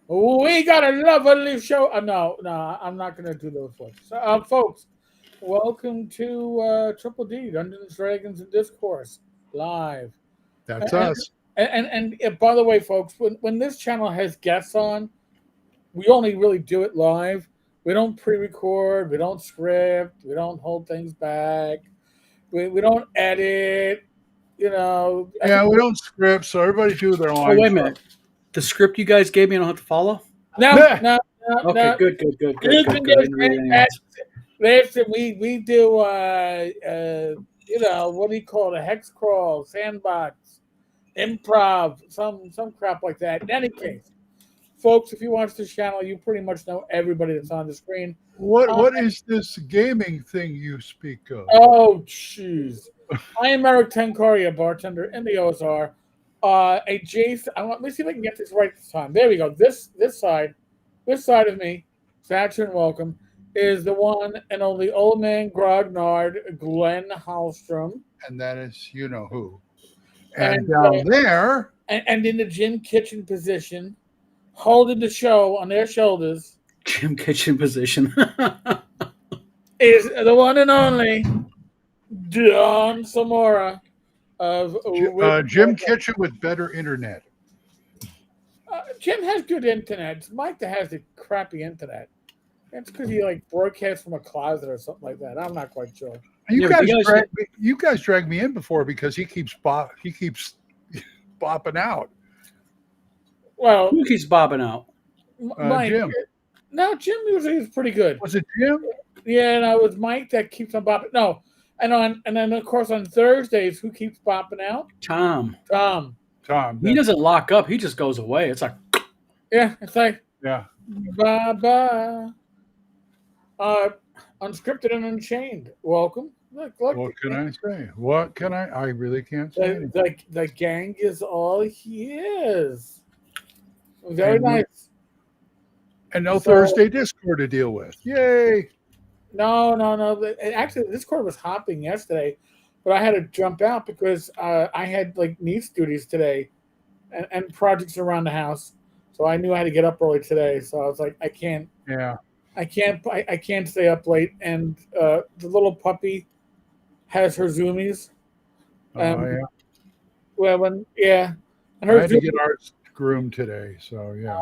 We got a lovely show. No, I'm not going to do those ones. So, folks, welcome to Triple D, Dungeons, Dragons, and Discourse live. That's And, us. by the way, folks, when this channel has guests on, we only really do it live. We don't pre-record. We don't script. We don't hold things back. We don't edit. I Yeah, think. we don't script, so everybody do their Oh, wait a lines. minute. The script you guys gave me, I don't have to follow? No, Nah, no, no, Okay, no. good. You I can just didn't read anything else. listen. We do what do you call it? A hex crawl, sandbox, improv, some crap like that. In any case, folks, if you watch this channel, you pretty much know everybody that's on the screen. what is this gaming thing you speak of? Oh, jeez. I am Eric Tenkar, a bartender in the OSR. Let me see if I can get this right this time. There we go. This side of me, Saturn welcome, is the one and only old man Grognard, Glenn Hallstrom. And that is you know who. And And, down there, and in the gym kitchen position, holding the show on their shoulders, Gym kitchen position. is the one and only Don Semora of Jim Kitchen with better internet. Jim has good internet. It's Mike that has the crappy internet. It's because he broadcasts from a closet or something like that. I'm not quite sure. You Yeah, but guys, you guys- you guys dragged me in before because he keeps bopping out. Well, Who keeps bobbing out? Mike. Jim. No, Jim usually is pretty good. Was it Jim? Yeah, no, it's Mike that keeps on bopping. No, and then of course on Thursdays, who keeps bopping out? Tom. Tom. Tom. He doesn't lock up. He just goes away. It's like, Yeah, it's like Yeah. bye bye. Unscripted and Unchained. Welcome. Look. What can I say? What can I? I really can't say anything. The gang is all his. Very And we- nice. And no So- Thursday Discord to deal with. Yay! No. Actually, this court was hopping yesterday, but I had to jump out because I had niece duties today, and projects around the house. So I knew I had to get up early today. So I was like, I can't stay up late. And the little puppy has her zoomies. Yeah. Well, and I her had to get ours groomed today, so yeah.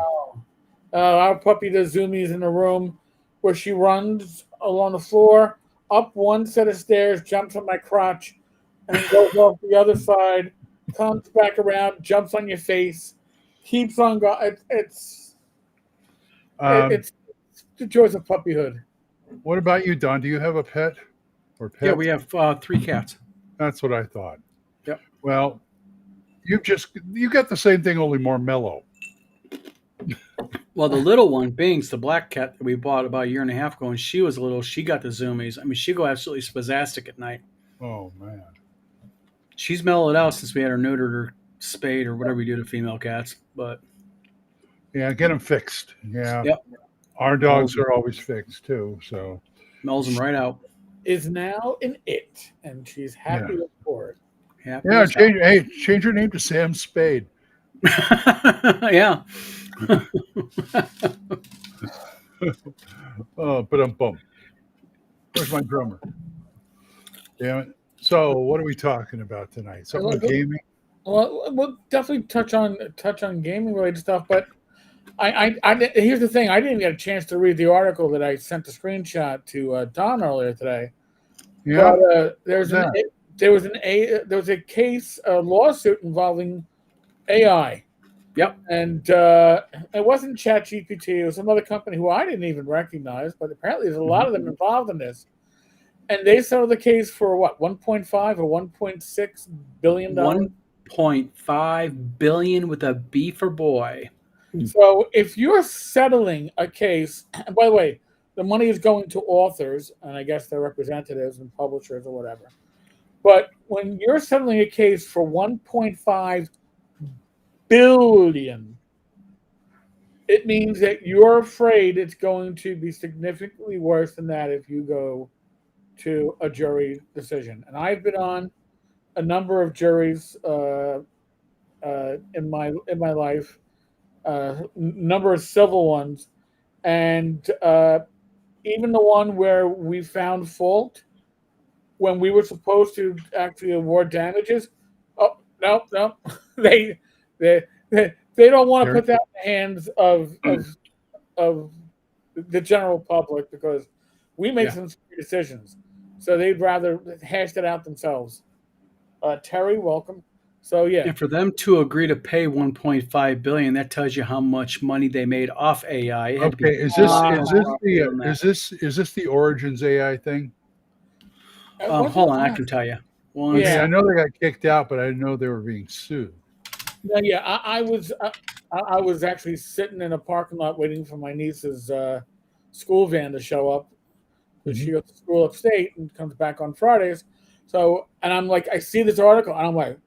our puppy does zoomies in the room where she runs along the floor, up one set of stairs, jumps on my crotch, and then goes off the other side, comes back around, jumps on your face, keeps on going. It's the joys of puppyhood. What about you, Don? Do you have a pet or pet? yeah, we have 3 cats. That's what I thought. Yep. Well, you got the same thing, only more mellow. Well, the little one, Bings, the black cat that we bought about a year and a half ago, and she was little. She got the zoomies. I mean, she'd go absolutely spastic at night. Oh man. She's mellowed out since we had her neutered or spayed or whatever we do to female cats. But Yeah, get them fixed. Yeah. Yep. Our dogs are always fixed too. So mellows them right out. Is now an it, and she's happy for it. Happy yeah, as hell. change your name to Sam Spade. Yeah. But I'm bummed. Where's my drummer? Damn it. So what are we talking about tonight? Something about gaming? Well, we'll definitely touch on gaming related stuff, but I here's the thing: I didn't get a chance to read the article that I sent a screenshot to Don earlier today. Yeah. But, there was a case, a lawsuit involving AI. Yep. And it wasn't ChatGPT; it was some other company who I didn't even recognize. But apparently, there's a lot of them involved in this. And they settled the case for what, 1.5 or 1.6 billion dollars. 1.5 billion with a B for boy. So if you're settling a case, and by the way, the money is going to authors and I guess their representatives and publishers or whatever. But when you're settling a case for 1.5 billion, it means that you're afraid it's going to be significantly worse than that if you go to a jury decision. And I've been on a number of juries in my life. number of civil ones, and even the one where we found fault when we were supposed to actually award damages. Oh no, no, they they they don't want to Terry? put that in the hands of the general public because we make Yeah. some decisions, so they'd rather hash it out themselves. Terry, welcome. So yeah, And for them to agree to pay 1.5 billion, that tells you how much money they made off AI. It had to be Okay, is a this lot is more this profitable the than that. is this the Origins AI thing? when's the Hold on, I last? can tell you. One Okay, I Yeah, second. know they got kicked out, but I didn't know they were being sued. no, yeah. I was actually sitting in a parking lot waiting for my niece's school van to show up because Mhm. she goes to school upstate and comes back on Fridays. So, and I'm like, I see this article, and I'm like,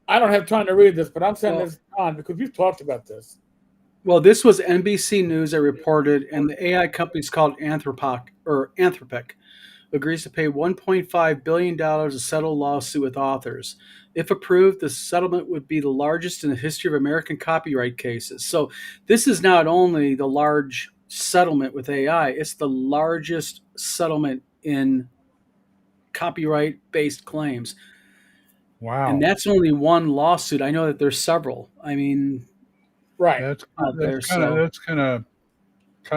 I don't have time to read this, but I'm sending Well, this on because we've talked about this. well, this was NBC News that reported, and the AI company is called Anthropic agrees to pay $1.5 billion to settle lawsuit with authors. If approved, the settlement would be the largest in the history of American copyright cases. So, this is not only the large settlement with AI, it's the largest settlement in copyright based claims. And Wow, that's only one lawsuit. I know that there's several. I mean, Right. that's out that's there. kind of So, that's kind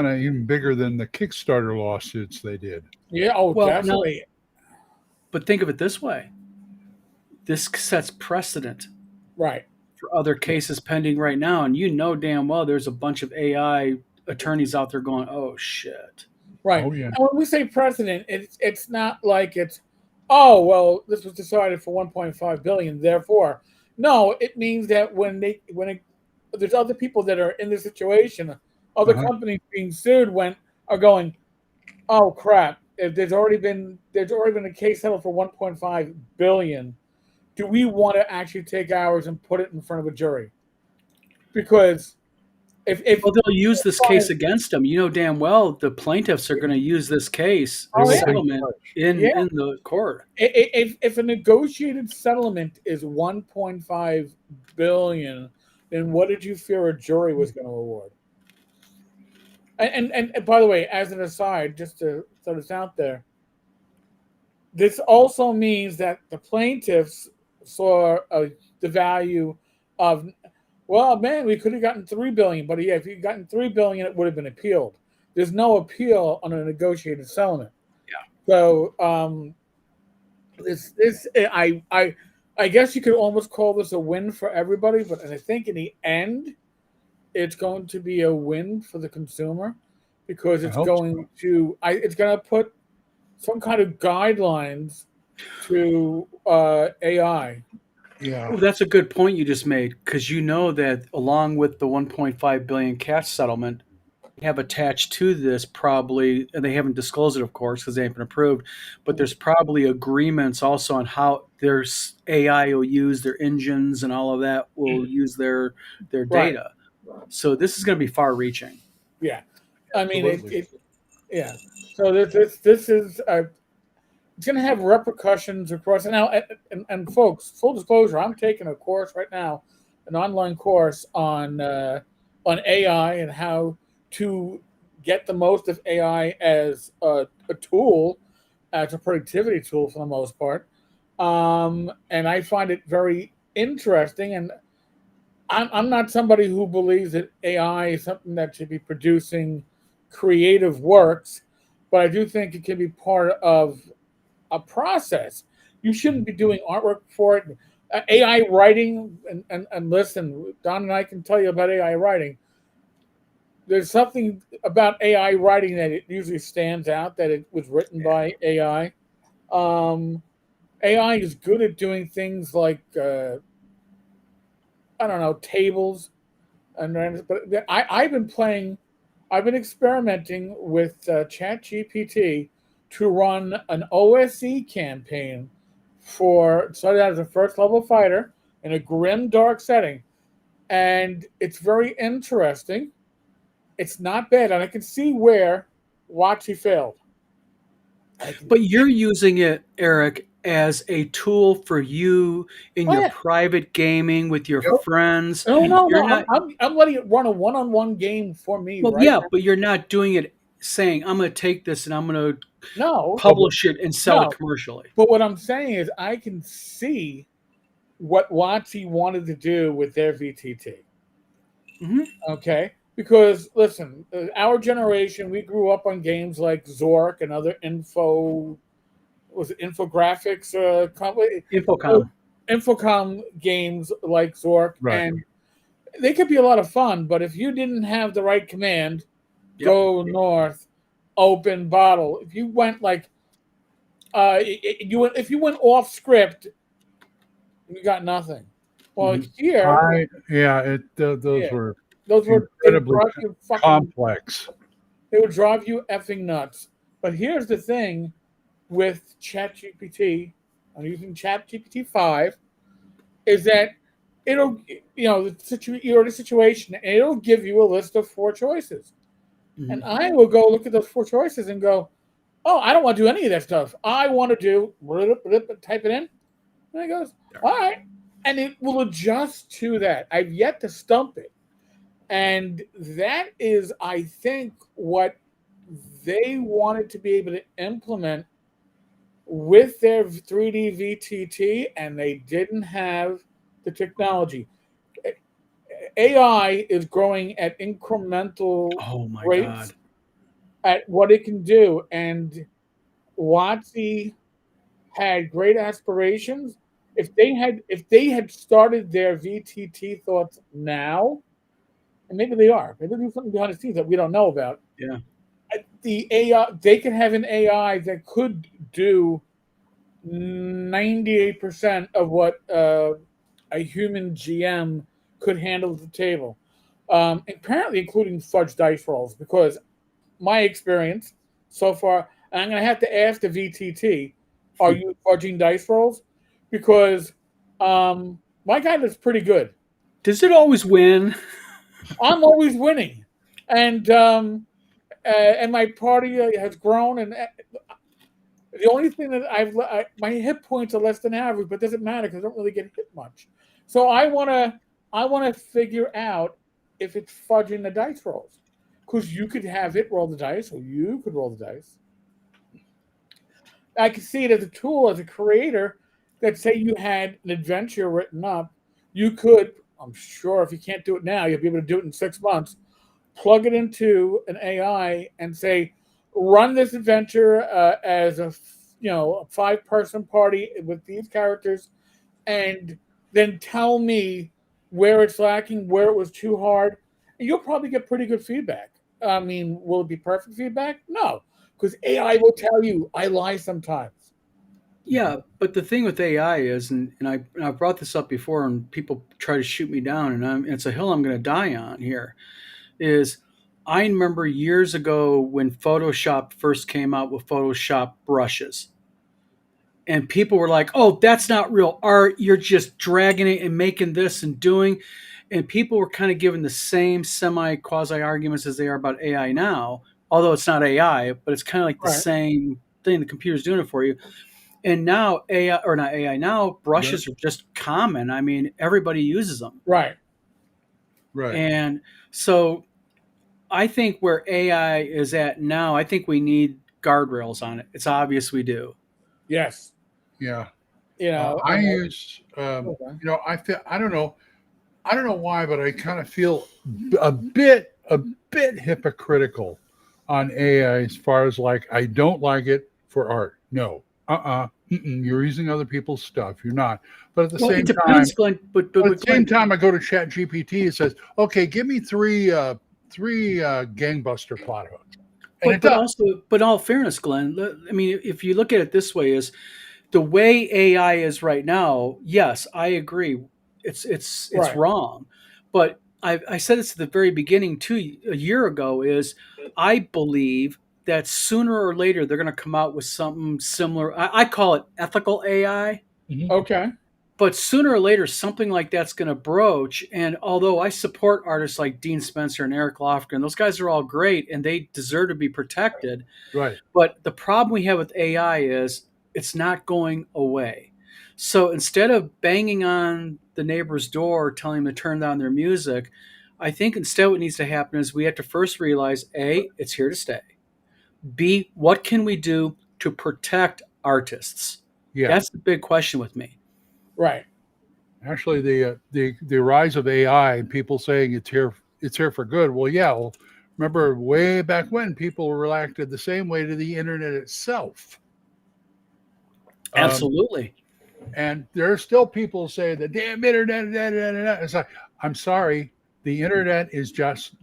of even bigger than the Kickstarter lawsuits they did. Yeah. Oh, well, now, definitely. but think of it this way, this sets precedent Right. for other cases pending right now. And you know damn well there's a bunch of AI attorneys out there going, oh, shit. Right. Oh yeah. And when we say precedent, it's not like it's, oh well, this was decided for 1.5 billion. Therefore, no, it means that there's other people that are in this situation, other Uh-huh. companies being sued are going, oh crap, if there's already been a case settled for 1.5 billion. Do we want to actually take ours and put it in front of a jury? Because if Well, they'll use this case against them. You know damn well the plaintiffs are going to use this case, They the oh will yeah, be settlement, charged. in, yeah, in the court. if a negotiated settlement is 1.5 billion, then what did you fear a jury was going to award? And by the way, as an aside, just to throw this out there, this also means that the plaintiffs saw the value of, well, man, we could have gotten 3 billion, but yeah, if you gotten 3 billion, it would have been appealed. There's no appeal on a negotiated settlement. So this I guess you could almost call this a win for everybody, but I think in the end, it's going to be a win for the consumer because I hope so. it's going to put some kind of guidelines to AI. Yeah. Oh, that's a good point you just made because you know that along with the 1.5 billion cash settlement, they have attached to this probably, and they haven't disclosed it, of course, because they haven't been approved. But there's probably agreements also on how there's AI will use their engines and all of that will use their Right. data. So this is going to be far-reaching. Yeah. I mean Absolutely. yeah. So this is it's going to have repercussions across now. And folks, full disclosure, I'm taking a course right now, an online course on AI and how to get the most of AI as a tool, as a productivity tool for the most part. And I find it very interesting. And I'm not somebody who believes that AI is something that should be producing creative works, but I do think it can be part of a process. You shouldn't be doing artwork for it. AI writing, and listen, Don and I can tell you about AI writing. There's something about AI writing that it usually stands out that it was written by AI. AI is good at doing things like I don't know, tables, but I've been experimenting with ChatGPT to run an OSE campaign for started out as a first level fighter in a grim, dark setting, and it's very interesting. It's not bad, and I can see where Watchy failed. I can But see, you're using it, Eric, as a tool for you in Oh, your yeah. private gaming with your Yep. friends. No, no, You're no. not, I'm letting it run a one-on-one game for me, well, right? yeah, but you're not doing it saying, I'm going to take this and I'm going to No, publish it and sell it no. commercially. But what I'm saying is, I can see what WotC wanted to do with their VTT. Mhm. Okay, because listen, our generation, we grew up on games like Zork and other infographics company, Infocom. Infocom games like Zork, Right. and they could be a lot of fun. But if you didn't have the right command, Yep. go north, open bottle. If you went like if you went off script, you got nothing. Well, Mhm. here, Those yeah, were those were they would incredibly drive you fucking complex. they would drive you effing nuts. But here's the thing with ChatGPT, I'm using ChatGPT 5, is that it'll you're in a situation and it'll give you a list of 4 choices. And Mhm. I will go look at those 4 choices and go, oh, I don't want to do any of that stuff. I want to do type it in. And it goes, all right. And it will adjust to that. I've yet to stump it. And that is, I think, what they wanted to be able to implement with their 3D VTT, and they didn't have the technology. AI is growing at incremental Oh my rates God. at what it can do. And WotC had great aspirations. If they had started their VTT thoughts now, and maybe they are, maybe there's something behind the scenes that we don't know about. Yeah. The AI, they could have an AI that could do 98% of what a human GM could handle at the table. Apparently, including fudge dice rolls, because my experience so far, and I'm going to have to ask the VTT, are you fudging dice rolls? Because my guy is pretty good. Does it always win? I'm always winning, and my party has grown. And the only thing that my hit points are less than average, but it doesn't matter because I don't really get hit much. So I wanna figure out if it's fudging the dice rolls, because you could have it roll the dice, or you could roll the dice. I can see it as a tool, as a creator, that say you had an adventure written up, you could. I'm sure if you can't do it now, you'll be able to do it in 6 months. Plug it into an AI and say, run this adventure as a 5-person party with these characters, and then tell me where it's lacking, where it was too hard, and you'll probably get pretty good feedback. I mean, will it be perfect feedback? No, because AI will tell you I lie sometimes. Yeah, but the thing with AI is, and I brought this up before, and people try to shoot me down, and it's a hill I'm going to die on here. Is I remember years ago when Photoshop first came out with Photoshop brushes, and people were like, "Oh, that's not real art. You're just dragging it and making this and doing." And people were kind of giving the same semi quasi arguments as they are about AI now, although it's not AI, but it's kind of like the Right, same thing. The computer's doing it for you. And now AI, or not AI, now Right. brushes are just common. I mean, everybody uses them. right. Right. And so I think where AI is at now, I think we need guardrails on it. It's obvious we do. Yes. Yeah. You know, I and use, I feel, I don't know why, but I kind of feel a bit hypocritical on AI as far as like, I don't like it for art. No, you're using other people's stuff. You're not. But at the Well, it same depends, time, Glenn. But Same Glenn, time, I go to Chat GPT. It says, "Okay, give me three gangbuster plot hooks," and it but does. also, but in all fairness, Glenn. I mean, if you look at it this way, is the way AI is right now. Yes, I agree. It's right, wrong, but I said this at the very beginning too. A year ago is I believe that sooner or later they're going to come out with something similar. I call it ethical AI. Mhm. okay, But sooner or later, something like that's going to broach. And although I support artists like Dean Spencer and Eric Lofgren, those guys are all great and they deserve to be protected. Right. But the problem we have with AI is it's not going away. So instead of banging on the neighbor's door telling them to turn down their music, I think instead what needs to happen is we have to first realize A, it's here to stay. B, what can we do to protect artists? Yeah. That's the big question with me. Right. Actually, the rise of AI and people saying it's here for good. Well, yeah. Well, remember way back when people reacted the same way to the internet itself. Absolutely. And there are still people saying the damn internet. It's like, I'm sorry, the internet is just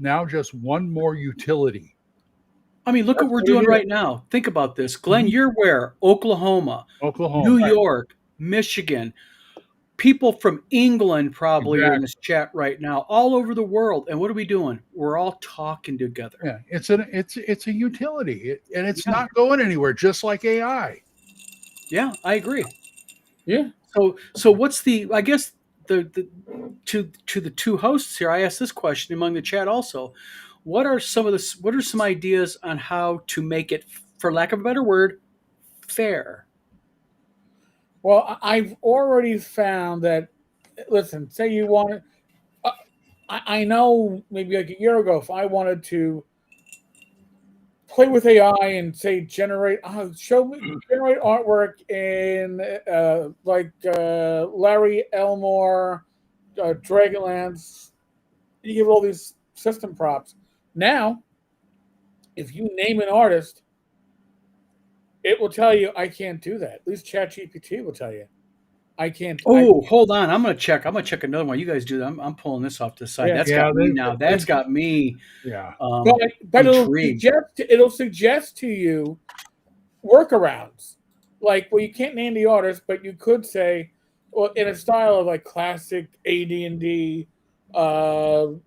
one more utility. I mean, look That's what we're what it doing is. right now. Think about this. Glenn, Mhm. you're where? Oklahoma, Oklahoma. New York, Michigan. People from England probably are in Exactly. this chat right now, all over the world. And what are we doing? We're all talking together. Yeah, it's a utility, and it's Yeah. not going anywhere. Just like AI. Yeah, I agree. Yeah. So what's the? I guess the to the two hosts here, I asked this question among the chat also. What are some ideas on how to make it, for lack of a better word, fair? Well, I've already found that. Listen, say you want to. I know maybe like a year ago, if I wanted to play with AI and say generate, generate artwork in Larry Elmore, Dragonlance. You give all these system props. Now, if you name an artist, it will tell you I can't do that. At least ChatGPT will tell you I can't. Oh, hold on. I'm gonna check. I'm gonna check another one. You guys do that. I'm pulling this off the side. Yeah. That's Yeah, got me now. That's got me yeah. But intrigued. it'll suggest to you workarounds. Like, well, you can't name the artist, but you could say, well, in a style of like classic AD&D, and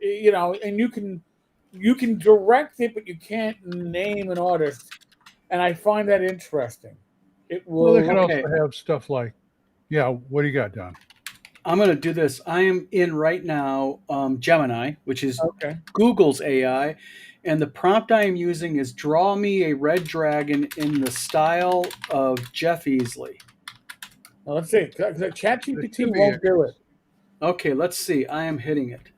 you can direct it, but you can't name an artist. And I find that interesting. It Well, they will. can Okay. also have stuff like, yeah. What do you got, Don? I'm gonna do this. I am in right now Gemini, which is Okay. Google's AI, and the prompt I am using is draw me a red dragon in the style of Jeff Easley. Well, let's see. 'Cause It ChatGPT should be won't do it. Okay, let's see. I am hitting it.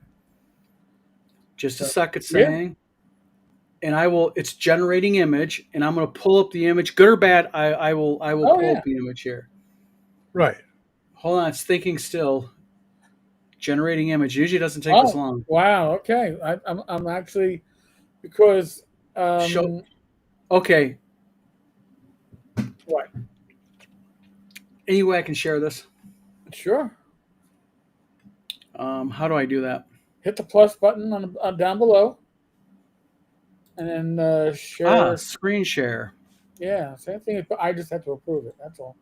Just a So, second, yeah. saying, and I will. It's generating image, and I'm going to pull up the image, good or bad. I will Oh pull yeah. up the image here. right. Hold on, it's thinking still. Generating image usually doesn't take this Oh long. wow. Okay. I'm actually because Show. Okay. what? Any way I can share this? Sure. How do I do that? Hit the plus button on down below, and then share. Screen share. Yeah, same thing. But I just have to approve it. That's all.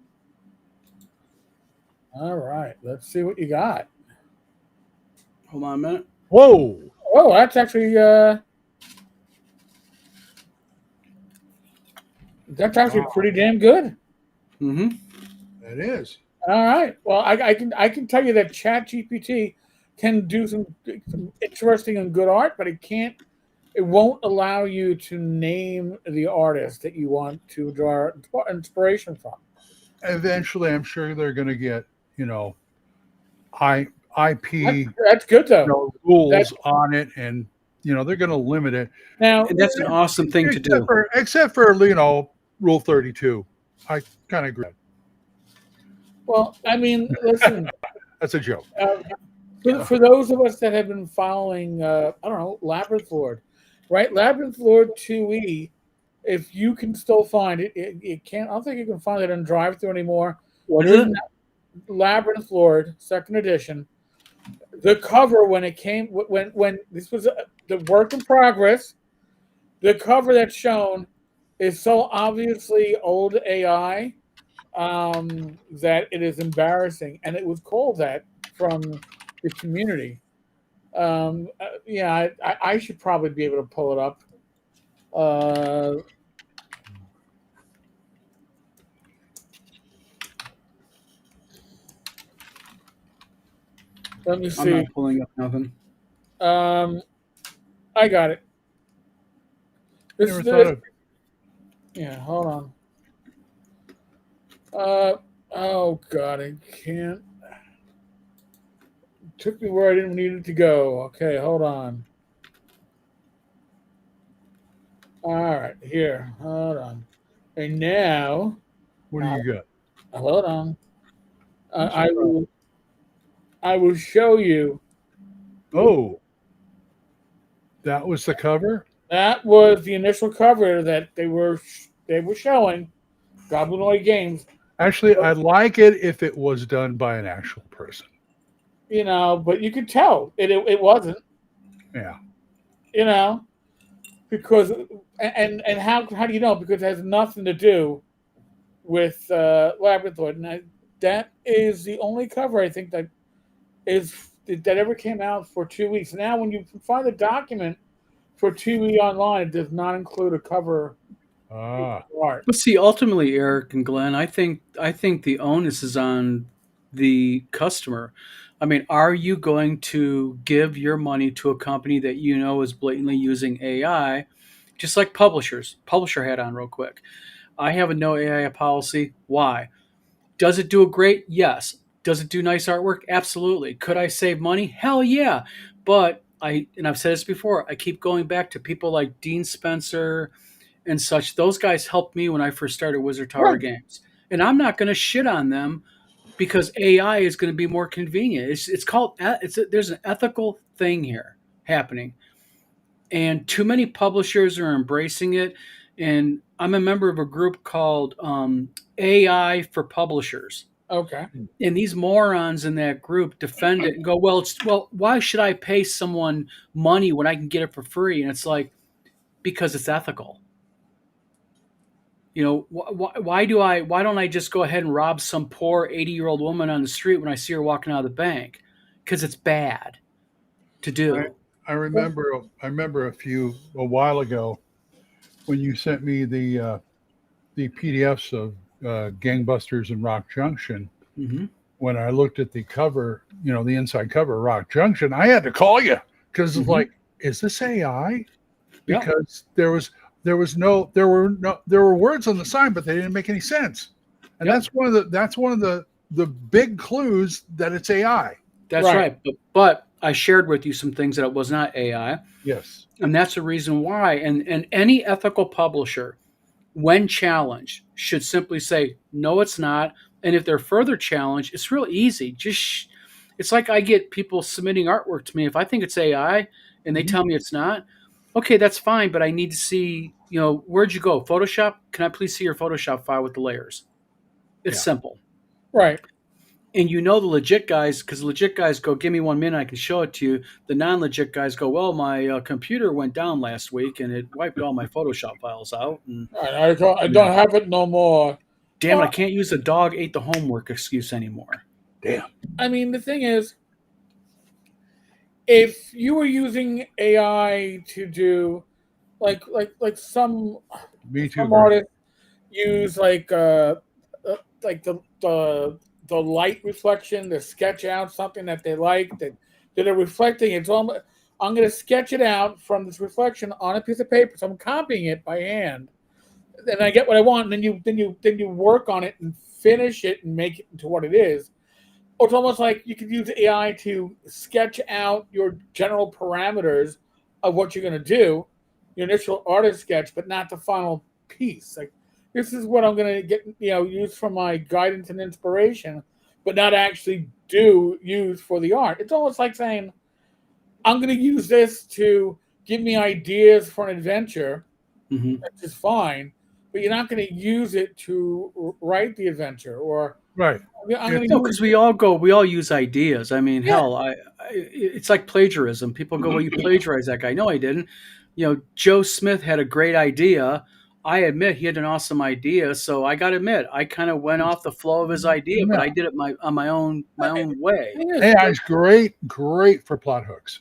All right. Let's see what you got. Hold on a minute. Whoa. Oh, that's actually pretty damn good. Mm-hmm. It is. All right. Well, I can tell you that ChatGPT can do some interesting and good art, but it won't allow you to name the artist that you want to draw inspiration from. Eventually, I'm sure they're going to get, IP That's good though. rules on it, and they're going to limit it. Now, And that's an awesome thing to do. Except for Rule 32. I kind of agree. well, I mean, listen. That's a joke. For those of us that have been following, I don't know, Labyrinth Lord, right? Labyrinth Lord 2E, if you can still find it, it can't. I don't think you can find it on drive-through anymore. What is it? Labyrinth Lord, second edition. The cover when it came, when this was the work in progress, the cover that's shown is so obviously old AI that it is embarrassing, and it was called that from the community. Yeah, I should probably be able to pull it up. Let me I'm see. not pulling up nothing. I got it. Never thought of Yeah, hold on. Oh God, I can't. It took me where I didn't need it to go. Okay, hold on. All right, here. Hold on. And now, What do you got? hold on. I'm I surprised. will. I will show you. Oh, that was the cover? That was the initial cover that they were showing. Goblinoid Games. Actually, I'd like it if it was done by an actual person. But you could tell it wasn't. Yeah. You know, because and how do you know? Because it has nothing to do with Labyrinthoid, and that is the only cover I think that ever came out for 2 weeks. Now, when you find the document for 2E online, it does not include a cover Ah. art. But see, ultimately, Eric and Glenn, I think the onus is on the customer. I mean, are you going to give your money to a company that you know is blatantly using AI, just like publishers? Publisher hat on real quick. I have a no AI policy. Why? Does it do a great? Yes. Does it do nice artwork? Absolutely. Could I save money? Hell yeah. But I've said this before, I keep going back to people like Dean Spencer and such. Those guys helped me when I first started Wizard Tower Right. Games. And I'm not going to shit on them because AI is going to be more convenient. It's called there's an ethical thing here happening, and too many publishers are embracing it. And I'm a member of a group called AI for Publishers, Okay. and these morons in that group defend it and go, well, why should I pay someone money when I can get it for free? And it's like, because it's ethical. Why don't I just go ahead and rob some poor 80-year-old woman on the street when I see her walking out of the bank? Because it's bad to I do. I remember a while ago when you sent me the PDFs of Gangbusters and Rock Junction. Hmm. When I looked at the cover, the inside cover, Rock Junction, I had to call you because it's Hmm. like, is this AI? Yeah, Because there were words on the sign, but they didn't make any sense. And yep, that's one of the big clues that it's AI. that's Right. right. But I shared with you some things that it was not AI, Yes. and that's the reason why. And any ethical publisher, when challenged, should simply say, no, it's not. And if they're further challenged, it's real easy. It's like I get people submitting artwork to me. If I think it's AI and they Mhm. tell me it's not, okay, that's fine. But I need to see, where'd you go? Photoshop? Can I please see your Photoshop file with the layers? It's Yeah. simple. Right. And the legit guys, because the legit guys go, give me 1 minute, I can show it to you. The non legit guys go, well, my computer went down last week and it wiped all my Photoshop files out. And Yeah. I don't have it no more. damn it, I Well, can't use the dog ate the homework excuse anymore. Damn. I mean, the thing is, if you were using AI to do like Me too, some Greg. artists use like the light reflection to sketch out something that they like that are reflecting. It's almost I'm going to sketch it out from this reflection on a piece of paper. So I'm copying it by hand, and I get what I want. And then you work on it and finish it and make it into what it is. Or it's almost like you could use AI to sketch out your general parameters of what you're going to do, your initial artist sketch, but not the final piece. Like this is what I'm going to get, use for my guidance and inspiration, but not actually use for the art. It's almost like saying, I'm going to use this to give me ideas for an adventure, Hmm. which is fine, but you're not going to use it to write the adventure, or Right. I'm going It's to No, use because we all use ideas. I mean, yeah. hell, it's like plagiarism. People go, well, you plagiarized that guy. No, I didn't. Joe Smith had a great idea. I admit he had an awesome idea, so I got to admit I kind of went off the flow of his idea, but yeah. I did it on my own way. Thing is, AI is great for plot hooks.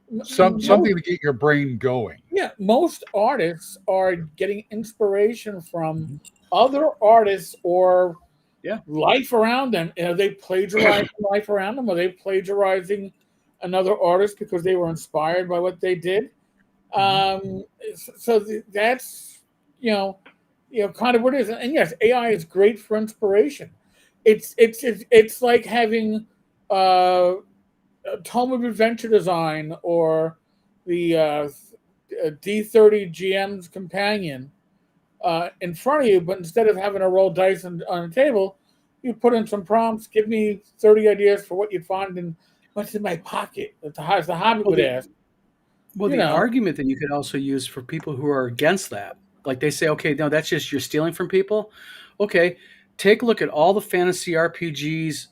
most Something to get your brain going. yeah, most artists are getting inspiration from Mhm. other artists or Yeah. life around them. Are they plagiarizing life around them? Are they plagiarizing another artist because they were inspired by what they did? Mhm. So that's you know, kind of what it is. And yes, AI is great for inspiration. It's like having a Tome of Adventure Design or the D30 GM's companion in front of you, but instead of having to roll dice on a table, you put in some prompts. Give me 30 ideas for what you'd find in what's in my pocket. As the Hobbit would ask. Well, the argument that you could also use for people who are against that, like they say, okay, no, that's just you're stealing from people. Okay, take a look at all the fantasy RPGs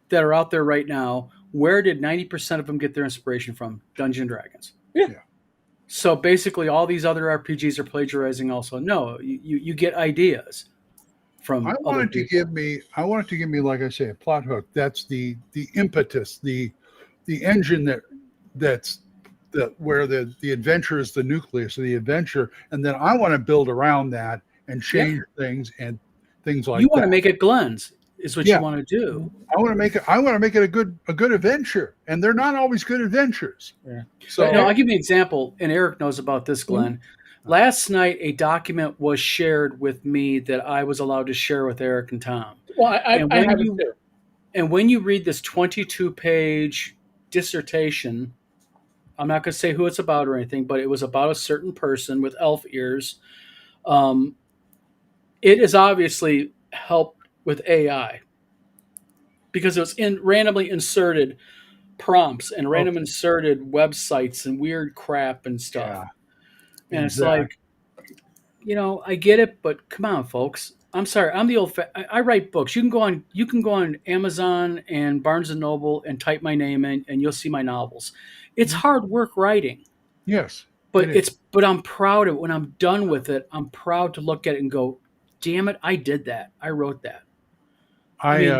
that are out there right now. Where did 90% of them get their inspiration from? Dungeons and Dragons. Yeah. So basically, all these other RPGs are plagiarizing. Also, no, you get ideas from. I want it to give me, like I say, a plot hook. That's the impetus, the engine that's where the adventure is the nucleus of the adventure, and then I want to build around that and change things and things like that. You want to make it Glenn's is what you want to do. I want to make it a good adventure, and they're not always good adventures. Yeah. So I'll give you an example, and Eric knows about this, Glenn. Last night, a document was shared with me that I was allowed to share with Eric and Tom. Well, I have it too. And when you read this 22-page dissertation, I'm not going to say who it's about or anything, but it was about a certain person with elf ears. It is obviously helped with AI because it was randomly inserted prompts and random inserted websites and weird crap and stuff. Yeah, and it's like, I get it, but come on, folks. I'm sorry. I'm the old. I write books. You can go on Amazon and Barnes and Noble and type my name in, and you'll see my novels. It's hard work writing. Yes, but but I'm proud of it. When I'm done with it, I'm proud to look at it and go, "Damn it, I did that. I wrote that." That's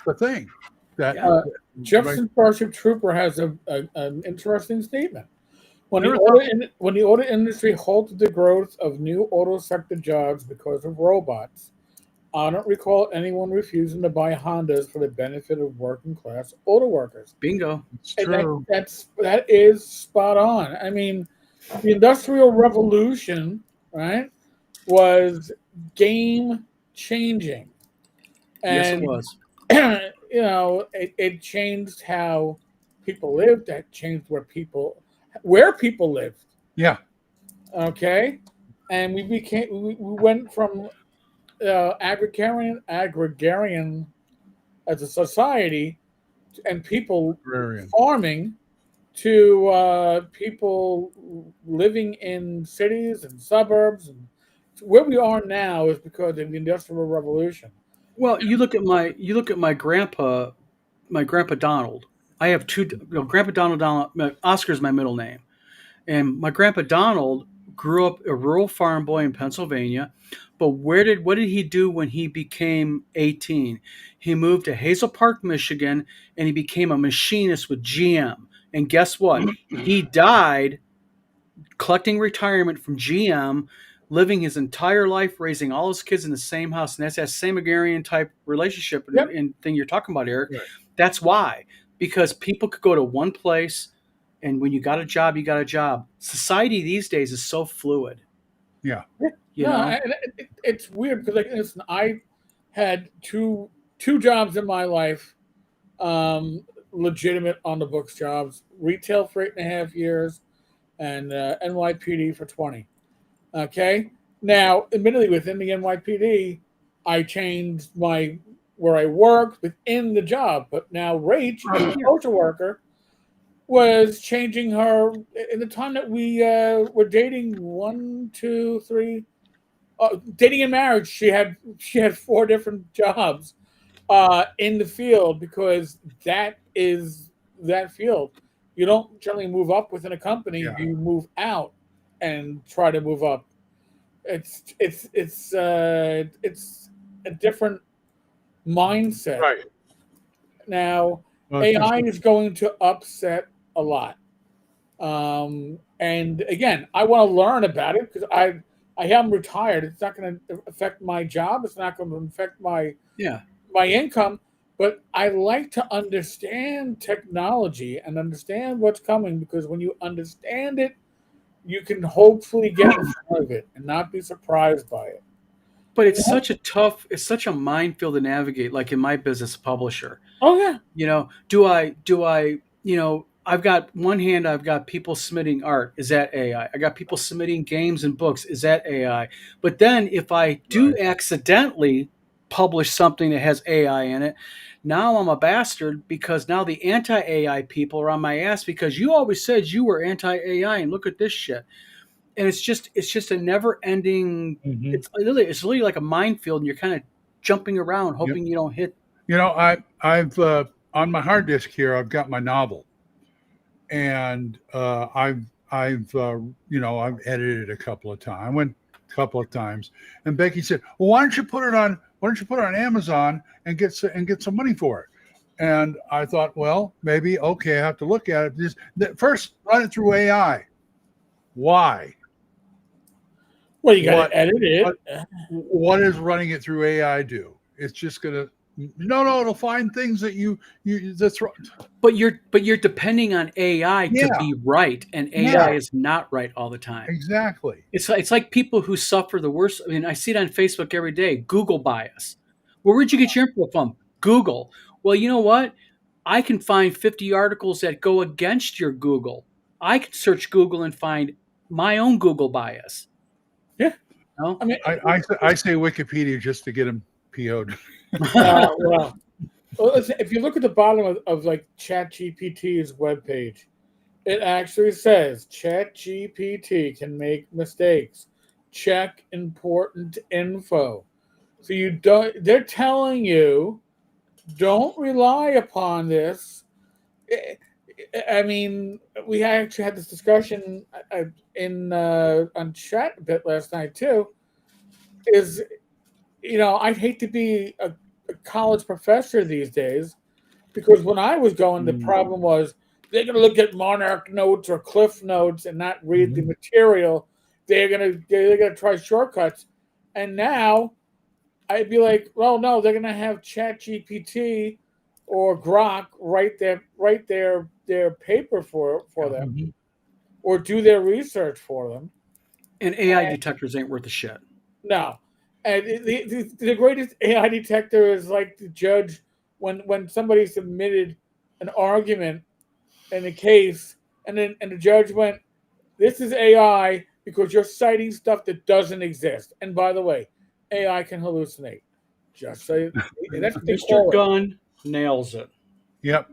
the thing. Jefferson Starship Trooper has an interesting statement. When the auto industry halted the growth of new auto sector jobs because of robots, I don't recall anyone refusing to buy Hondas for the benefit of working class auto workers. Bingo. It's true. That is spot on. I mean, the Industrial Revolution, right, was game changing. And, yes, it was. It changed how people lived. That changed where people lived. Yeah. Okay. And we went from agrarian as a society and people farming to people living in cities and suburbs, and where we are now is because of the Industrial Revolution. Well, you look at my grandpa Donald. I have two. Grandpa Donald. Oscar's my middle name, and my grandpa Donald grew up a rural farm boy in Pennsylvania. But what did he do when he became 18? He moved to Hazel Park, Michigan, and he became a machinist with GM. And guess what? He died collecting retirement from GM, living his entire life, raising all his kids in the same house. And that's that same agrarian type relationship and thing you're talking about, Eric. Right. That's why. Because people could go to one place, and when you got a job, you got a job. Society these days is so fluid. Yeah. It's weird because, listen, I had two jobs in my life, legitimate on the books jobs: retail for 8.5 years, and NYPD for 20. Okay. Now, admittedly, within the NYPD, I changed where I worked within the job, but now Rach, the social worker, was changing her in the time that we were dating. 1, 2, 3. Dating and marriage, she had 4 different jobs in the field because that is that field. You don't generally move up within a company; you move out and try to move up. It's a different mindset. Right. Now, AI is going to upset a lot. And again, I want to learn about it because I am retired. It's not going to affect my job. It's not going to affect my income. But I like to understand technology and understand what's coming, because when you understand it, you can hopefully get in front of it and not be surprised by it. But it's such a minefield to navigate. Like in my business, publisher. Oh yeah, I've got one hand, I've got people submitting art. Is that AI? I got people submitting games and books. Is that AI? But then if I do accidentally publish something that has AI in it, now I'm a bastard because now the anti-AI people are on my ass because you always said you were anti-AI and look at this shit. And it's just a never-ending. Mhm. It's really like a minefield, and you're kind of jumping around, hoping you don't hit. I've on my hard disk here, I've got my novel, and I've edited it a couple of times. I went a couple of times, and Becky said, "Well, why don't you put it on Amazon and get some money for it?" And I thought, well, maybe okay, I have to look at it. First, run it through AI. Why? well, you got to edit it. What is running it through AI do? It's just gonna it'll find things that that's right. But you're depending on AI to Yeah. be right, and AI is not right all the time. Exactly. It's like people who suffer the worst. I mean, I see it on Facebook every day. Google bias. Well, where'd you get your info from? Google. Well, you know what? I can find 50 articles that go against your Google. I can search Google and find my own Google bias. Yeah. No? I mean, I say Wikipedia just to get them PO'd. well, listen, if you look at the bottom of like ChatGPT's webpage, it actually says ChatGPT can make mistakes. Check important info. So they're telling you don't rely upon this. I mean, we actually had this discussion on chat a bit last night too. I'd hate to be a college professor these days because when I was going, the problem was they're going to look at Monarch notes or Cliff notes and not read the material. They're going to try shortcuts, and now I'd be like, well, no, they're going to have ChatGPT or Grok write their paper for them or do their research for them. And AI detectors ain't worth a shit. No. And the greatest AI detector is like the judge when somebody submitted an argument in a case, and the judge went, "This is AI because you're citing stuff that doesn't exist." And by the way, AI can hallucinate. Just so that's what they Mr. call it. Gunn nails it. Yep.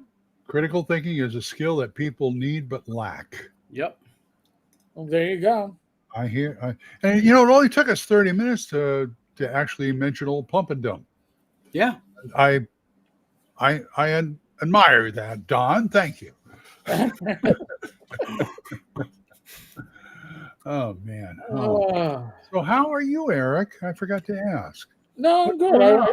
Critical thinking is a skill that people need but lack. Yep. Well, there you go. And it only took us 30 minutes to actually mention old Pump and Dump. Yeah. I admire that, Don. Thank you. Oh man. So how are you, Eric? I forgot to ask. No, I'm good.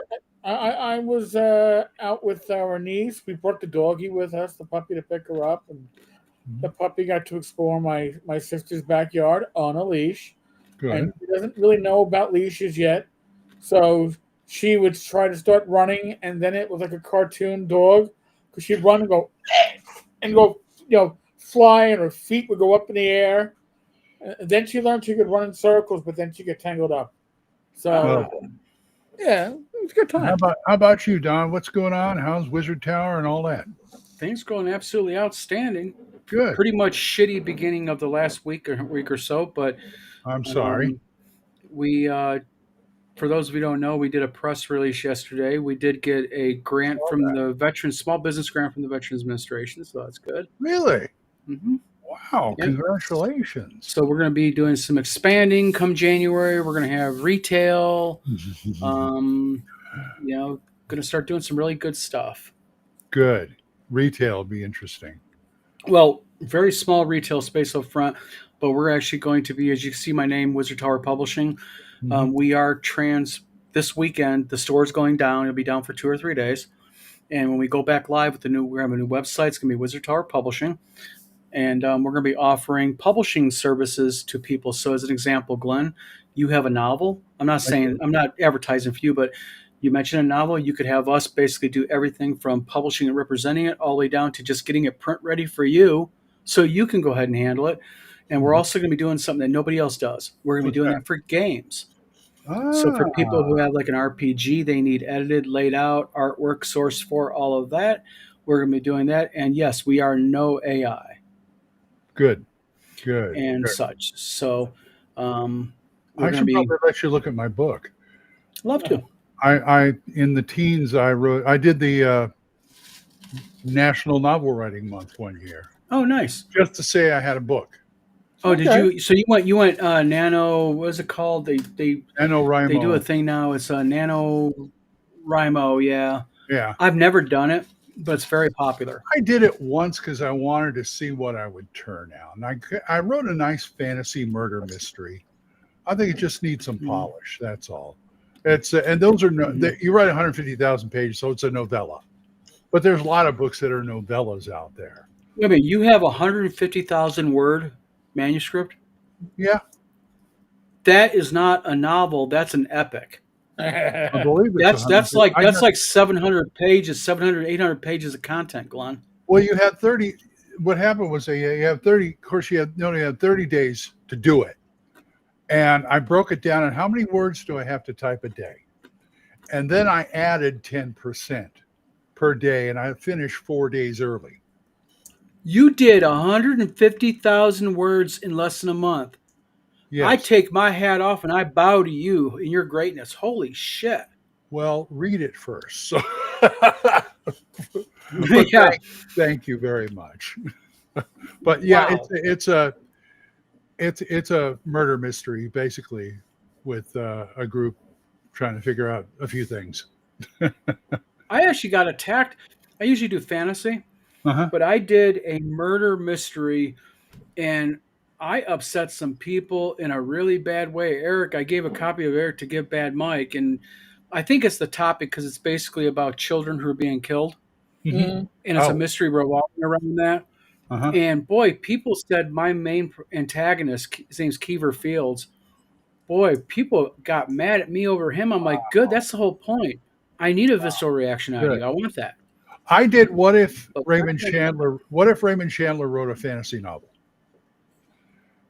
I was out with our niece. We brought the doggie with us, the puppy, to pick her up, and the puppy got to explore my sister's backyard on a leash. Good. And she doesn't really know about leashes yet, so she would try to start running, and then it was like a cartoon dog because she'd run and go, fly, and her feet would go up in the air. And then she learned she could run in circles, but then she got tangled up. So, yeah, it was a good time. How about you, Don? What's going on? How's Wizard Tower and all that? Things going absolutely outstanding. Good. Pretty much shitty beginning of the last week or so, but I'm sorry. We, for those of you who don't know, we did a press release yesterday. We did get a grant from the small business grant from the Veterans Administration, so that's good. Really? Mm-hmm. Wow! Yep. Congratulations. So we're going to be doing some expanding come January. We're going to have retail. Going to start doing some really good stuff. Good. Retail will be interesting. Well, very small retail space up front, but we're actually going to be, as you can see my name, Wizard Tower Publishing. We are this weekend. The store is going down. It'll be down for 2 or 3 days. And when we go back live with we have a new website. It's going to be Wizard Tower Publishing. And we're going to be offering publishing services to people. So as an example, Glenn, you have a novel. I'm not advertising for you, but you mentioned a novel. You could have us basically do everything from publishing and representing it all the way down to just getting it print ready for you so you can go ahead and handle it. And we're also going to be doing something that nobody else does. We're going to be doing that for games. So for people who have like an RPG, they need edited, laid out, artwork, source for all of that. We're going to be doing that. And yes, we are no AI. Good. And such. So we're I should probably let you look at my book. Love to. I in the teens, I did the National Novel Writing Month one year. Oh, nice. Just to say I had a book. Oh, okay. Did you? So you went nano. What is it called? They NaNoWriMo. They do a thing now. It's a NaNoWriMo. Yeah. I've never done it, but it's very popular. I did it once because I wanted to see what I would turn out, and I wrote a nice fantasy murder mystery. I think it just needs some polish. That's all. It's and those are you write 150,000 pages, so it's a novella. But there's a lot of books that are novellas out there. I mean, you have 150,000 word manuscript. Yeah, that is not a novel. That's an epic. I believe that's like 700 pages, 700, 800 pages of content, Glenn. Well, you had 30. What happened was you have 30. Of course, you only had 30 days to do it. And I broke it down on how many words do I have to type a day? And then I added 10% per day, and I finished 4 days early. You did 150,000 words in less than a month. Yes. I take my hat off and I bow to you in your greatness. Holy shit. Well, read it first. So yeah. Thank you very much. But yeah, wow. It's a murder mystery, basically, with a group trying to figure out a few things. I actually got attacked. I usually do fantasy, but I did a murder mystery, and I upset some people in a really bad way. Eric, I gave a copy of Eric to give Bad Mike, and I think it's the topic because it's basically about children who are being killed, and it's a mystery revolving around that. And boy, people said my main antagonist, his name's Kiever Fields. Boy, people got mad at me over him. I'm like, good, that's the whole point. I need a visceral reaction out of you. I want that. I did. What if Raymond Chandler wrote a fantasy novel?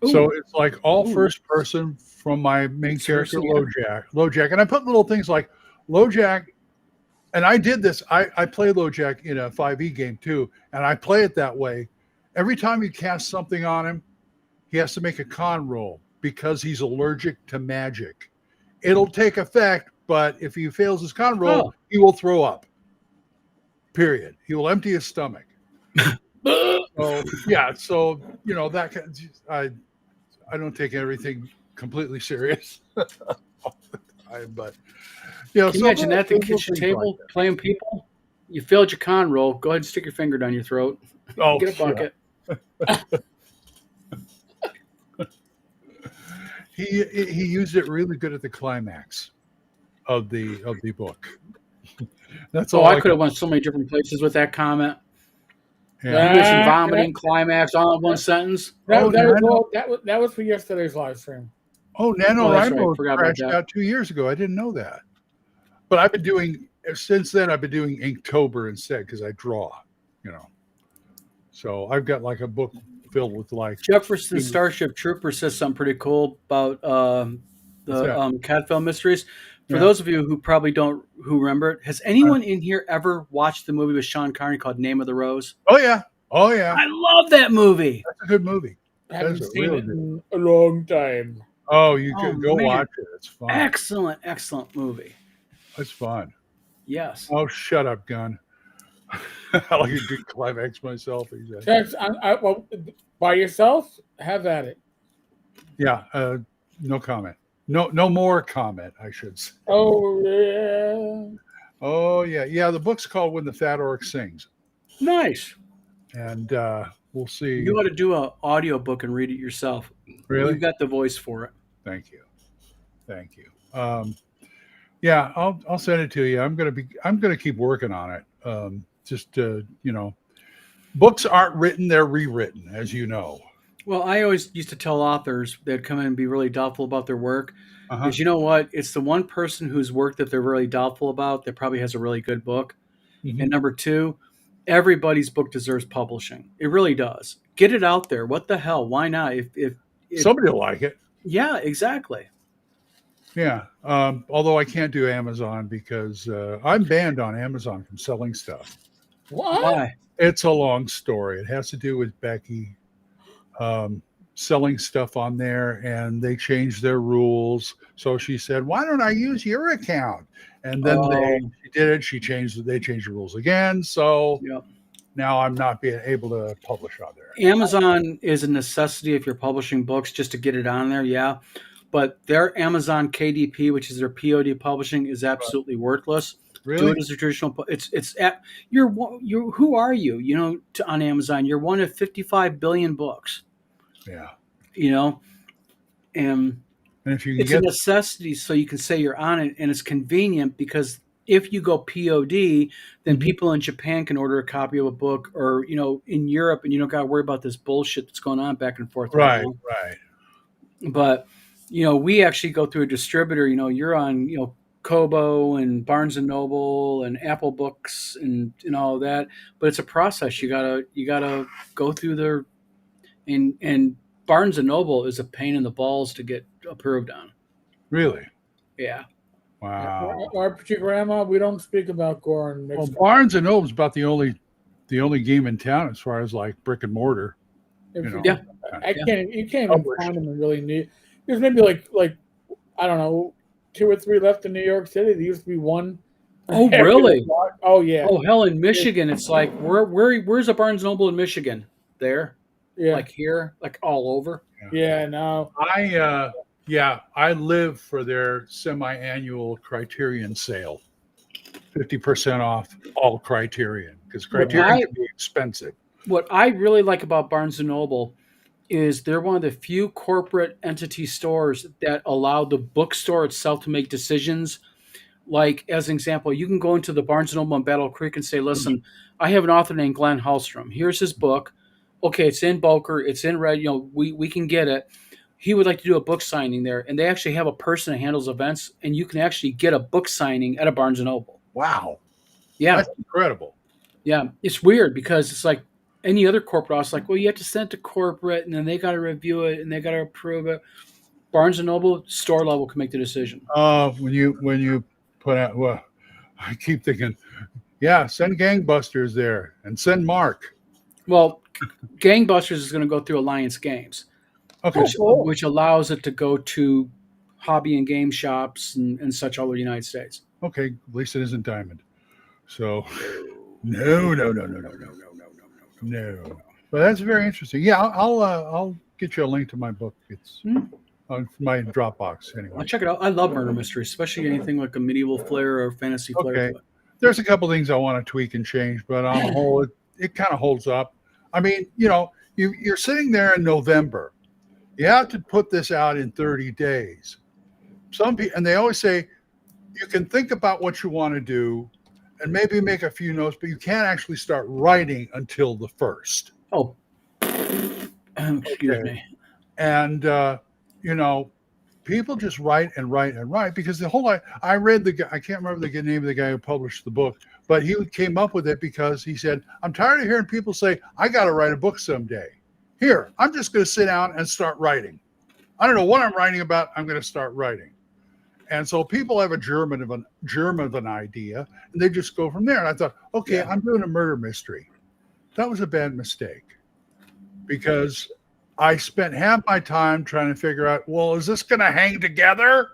Ooh. So it's like all first person from my main character, LoJack. And I put little things like LoJack. And I did this. I play LoJack in a 5e game too. And I play it that way. Every time you cast something on him, he has to make a con roll because he's allergic to magic. It'll take effect, but if he fails his con roll, he will throw up. Period. He will empty his stomach. So you know that I don't take everything completely serious. But you know, can you imagine that at the kitchen table playing people? You failed your con roll. Go ahead and stick your finger down your throat. Oh, get a bucket. He used it really good at the climax of the book. That's all. I could have went so many different places with that comment. Yeah. Vomiting climax all in one sentence. That was for yesterday's live stream. Oh, NaNoWriMo crashed out 2 years ago. I didn't know that. But I've been doing Inktober instead because I draw, you know. So I've got like a book filled with like Jefferson Starship Trooper says something pretty cool about the Cadfael mysteries. For those of you who probably don't remember it, has anyone in here ever watched the movie with Sean Connery called Name of the Rose? Oh yeah. I love that movie. That's a good movie. I haven't seen it in a long time. Oh, you can go watch it. It's fun. Excellent movie. It's fun. Yes. Oh, shut up, Gun. I like a good climax myself. Exactly. Well, by yourself, have at it. Yeah. No comment. No more comment, I should say. Oh yeah. Oh yeah. Yeah. The book's called When the Fat Orc Sings. Nice. And we'll see. You ought to do an audio book and read it yourself. Really? You've got the voice for it. Thank you. Yeah, I'll send it to you. I'm gonna keep working on it. Just you know, books aren't written; they're rewritten, as you know. Well, I always used to tell authors that come in and be really doubtful about their work. Because you know what? It's the one person whose work that they're really doubtful about that probably has a really good book. And number two, everybody's book deserves publishing. It really does. Get it out there. What the hell? Why not? If Somebody will like it. yeah, exactly. Yeah. Although I can't do Amazon because I'm banned on Amazon from selling stuff. What? Why? It's a long story. It has to do with Becky selling stuff on there, and they changed their rules. So she said, "Why don't I use your account?" And then she did it. They changed the rules again. So Yep. now I'm not being able to publish on there. Amazon is a necessity if you're publishing books just to get it on there, yeah. But their Amazon KDP, which is their POD publishing, is absolutely worthless. Really? Do it as a traditional. You're who are you? You know, on Amazon, you're one of 55 billion books. Yeah. You know, and if you it's a necessity, so you can say you're on it, and it's convenient because if you go POD, then people in Japan can order a copy of a book, or in Europe, and you don't got to worry about this bullshit that's going on back and forth. Right. But we actually go through a distributor. You're on Kobo and Barnes and Noble and Apple Books and all of that. But it's a process. You gotta go through their and Barnes and Noble is a pain in the balls to get approved on. Really? Yeah. Wow. RPG Grandma, we don't speak about gore and mixed. Well, Barnes and Noble is about the only game in town as far as like brick and mortar. Yeah. You can't even find them in really neat. There's maybe like I don't know, 2 or 3 left in New York City. There used to be one. Oh, really? Oh, yeah. Oh, hell, in Michigan, it's like where's a Barnes Noble in Michigan? There, yeah, like here, like all over. Yeah, no. I live for their semi-annual Criterion sale, 50% off all Criterion because Criterion can be expensive. What I really like about Barnes and Noble is they're one of the few corporate entity stores that allow the bookstore itself to make decisions. Like, as an example, you can go into the Barnes and Noble in Battle Creek and say, listen, I have an author named Glenn Hallstrom. Here's his book. Okay, it's in Boker. It's in red. We can get it. He would like to do a book signing there. And they actually have a person that handles events, and you can actually get a book signing at a Barnes and Noble. Wow. Yeah. That's incredible. Yeah. It's weird because it's like any other corporate office, like, well, you have to send it to corporate, and then they got to review it, and they got to approve it. Barnes and Noble, store level, can make the decision. When you put out, well, I keep thinking, yeah, send Gangbusters there and send Mark. Well, Gangbusters is going to go through Alliance Games, which allows it to go to hobby and game shops and such all over the United States. Okay, at least it isn't Diamond. So, no. But that's very interesting. Yeah, I'll get you a link to my book. It's on my Dropbox anyway. I'll check it out. I love murder mysteries, especially anything like a medieval flair or fantasy flair. Okay. There's a couple things I want to tweak and change, but on the whole, it kind of holds up. I mean, you're sitting there in November. You have to put this out in 30 days. Some people, and they always say, you can think about what you want to do and maybe make a few notes, but you can't actually start writing until the 1st. Oh, excuse me. And, people just write and write and write because the whole, I read I can't remember the name of the guy who published the book, but he came up with it because he said, I'm tired of hearing people say, I got to write a book someday. Here, I'm just going to sit down and start writing. I don't know what I'm writing about. I'm going to start writing. And so people have a germ of an idea, and they just go from there. And I thought, okay, I'm doing a murder mystery. That was a bad mistake because I spent half my time trying to figure out, well, is this going to hang together?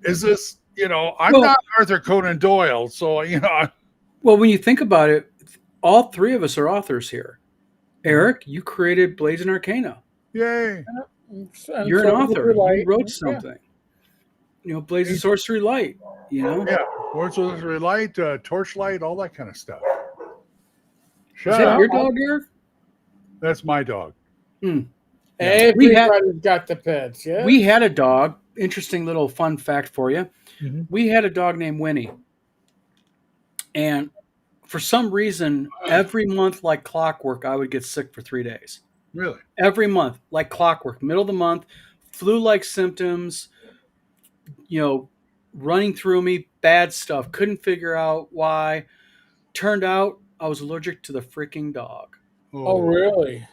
Is this, I'm not Arthur Conan Doyle. So, Well, when you think about it, all 3 of us are authors here. Eric, you created Blades and Arcana. Yay. You're an author. You wrote something. Blades and Sorcery Light, Yeah, Blades and Sorcery Light, Torchlight, all that kind of stuff. Is that your dog, Eric? That's my dog. Everybody's got the pets, yeah? We had a dog. Interesting little fun fact for you. Mm-hmm. We had a dog named Winnie. And for some reason, every month, like clockwork, I would get sick for 3 days. Really? Every month, like clockwork. Middle of the month, flu-like symptoms, running through me, bad stuff. Couldn't figure out why. Turned out I was allergic to the freaking dog. Oh, really?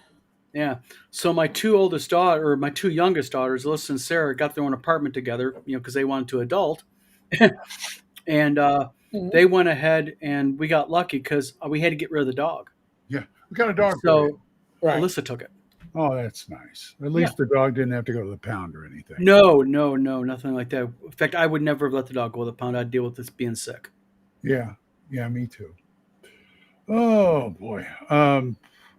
Yeah. So my two youngest daughters, Alyssa and Sarah, got their own apartment together, because they wanted to adult. And Mhm. they went ahead and we got lucky because we had to get rid of the dog. Yeah, we got a dog. So Right. Alyssa took it. Oh, that's nice. At least the dog didn't have to go to the pound or anything. No, nothing like that. In fact, I would never have let the dog go to the pound. I'd deal with this being sick. Yeah, me too. Oh boy.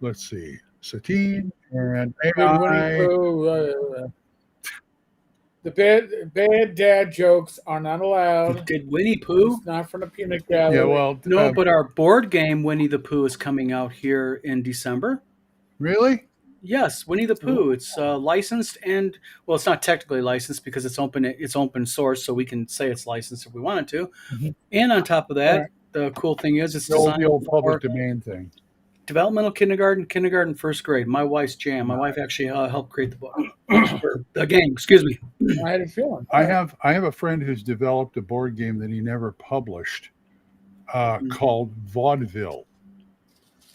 Let's see. Satine and Did Winnie AI. Pooh, the bad dad jokes are not allowed. Did Winnie Pooh? It's not from the peanut gallery. Yeah, well, No, but our board game Winnie the Pooh is coming out here in December. really? Yes, Winnie the Pooh. It's licensed and it's not technically licensed because it's open source, so we can say it's licensed if we wanted to. Mhm. And on top of that, Right. the cool thing is it's The old designed for public domain thing. developmental kindergarten, first grade. My wife's jam. My wife actually helped create the book, or the game. Excuse me. I had a feeling. I have a friend who's developed a board game that he never published, called Vaudeville.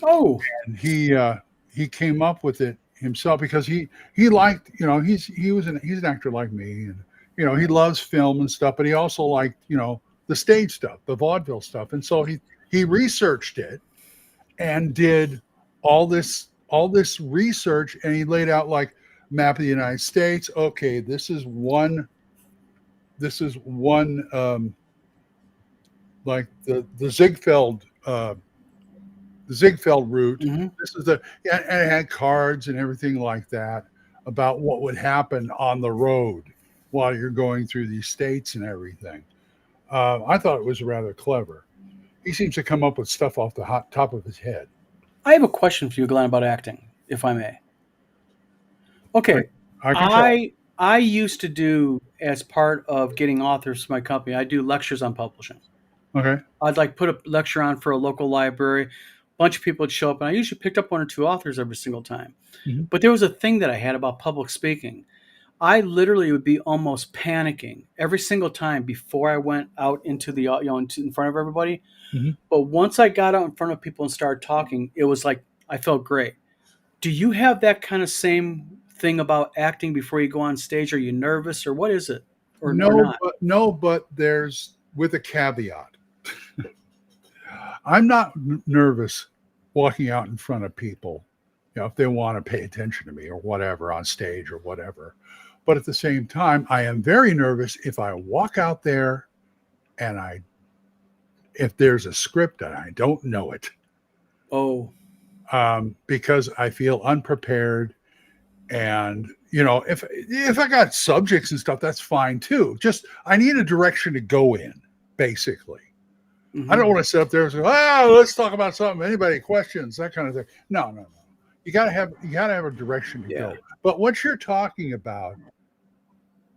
Oh, And he came up with it himself because he liked, he's an actor like me, and he loves film and stuff, but he also liked, the stage stuff, the vaudeville stuff. And so he researched it and did all this research, and he laid out like map of the United States. Okay, this is one like the Ziegfeld route. mm-hmm. This is and it had cards and everything like that about what would happen on the road while you're going through these states and everything. I thought it was rather clever. He seems to come up with stuff off the top of his head. I have a question for you, Glenn, about acting, if I may. Okay, I used to do, as part of getting authors for my company, I do lectures on publishing. Okay. I'd put a lecture on for a local library. A bunch of people would show up, and I usually picked up one or two authors every single time. Mm-hmm. But there was a thing that I had about public speaking. I literally would be almost panicking every single time before I went out into the in front of everybody. Mm-hmm. But once I got out in front of people and started talking, it was like I felt great. Do you have that kind of same thing about acting before you go on stage? Are you nervous, or what is it? Or no, but there's with a caveat. I'm not nervous walking out in front of people, if they want to pay attention to me or whatever on stage or whatever. But at the same time, I am very nervous if I walk out there and if there's a script and I don't know it. Oh. Because I feel unprepared. And, if I got subjects and stuff, that's fine too. Just, I need a direction to go in, basically. Mm-hmm. I don't want to sit up there and say, let's talk about something. Anybody questions, that kind of thing. No. You gotta have a direction to go. But what you're talking about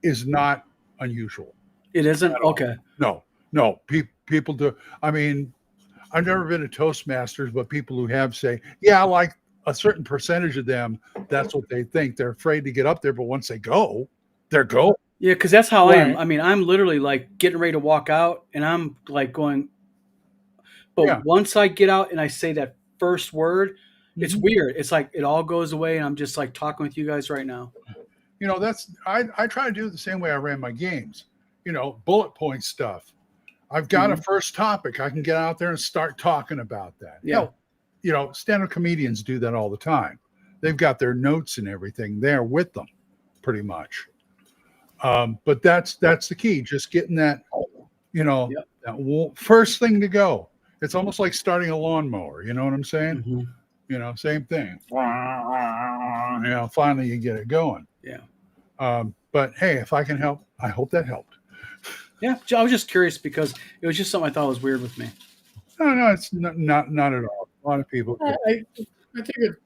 is not unusual. It isn't? Okay. No. People do. I mean, I've never been to Toastmasters, but people who have say, like a certain percentage of them, that's what they think. They're afraid to get up there, but once they go, they're go. Yeah, because that's how I am. I mean, I'm literally like getting ready to walk out, and I'm like going. But once I get out and I say that first word, it's weird. It's like it all goes away, and I'm just like talking with you guys right now. I try to do it the same way I ran my games. Bullet point stuff. I've got a first topic. I can get out there and start talking about that. Yeah. Stand-up comedians do that all the time. They've got their notes and everything there with them, pretty much. But that's the key. Just getting that, that first thing to go. It's almost like starting a lawnmower. You know what I'm saying? Mm-hmm. Same thing. Finally you get it going. Yeah. But hey, if I can help, I hope that helped. Yeah, I was just curious because it was just something I thought was weird with me. No, it's not at all. A lot of people. I think it's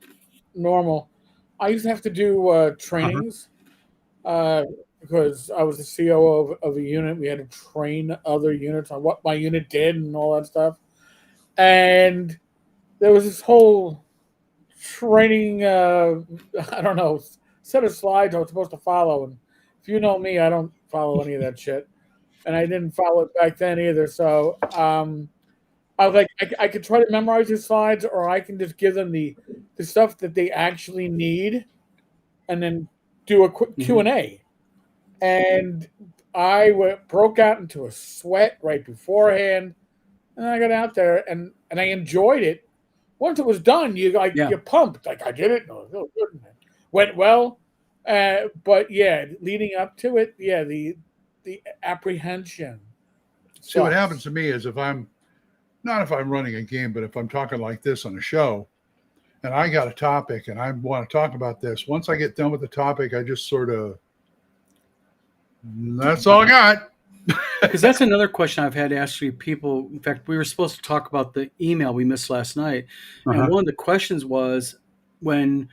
normal. I used to have to do trainings because I was the COO of a unit. We had to train other units on what my unit did and all that stuff. And there was this whole training, I don't know, set of slides I was supposed to follow. And if you know me, I don't follow any of that shit. And I didn't follow it back then either. So I was like, I could try to memorize the slides, or I can just give them the stuff that they actually need, and then do a quick Q&A. And I broke out into a sweat right beforehand, and I got out there and I enjoyed it. Once it was done, you're pumped. Like, I did it. No, it was good. Went well. But yeah, leading up to it, yeah, the apprehension. See, what happens to me is if I'm running a game, but if I'm talking like this on a show and I got a topic and I want to talk about this, once I get done with the topic, I just sort of, that's all I got. Because that's another question I've had asked you people. In fact, we were supposed to talk about the email we missed last night. And one of the questions was, when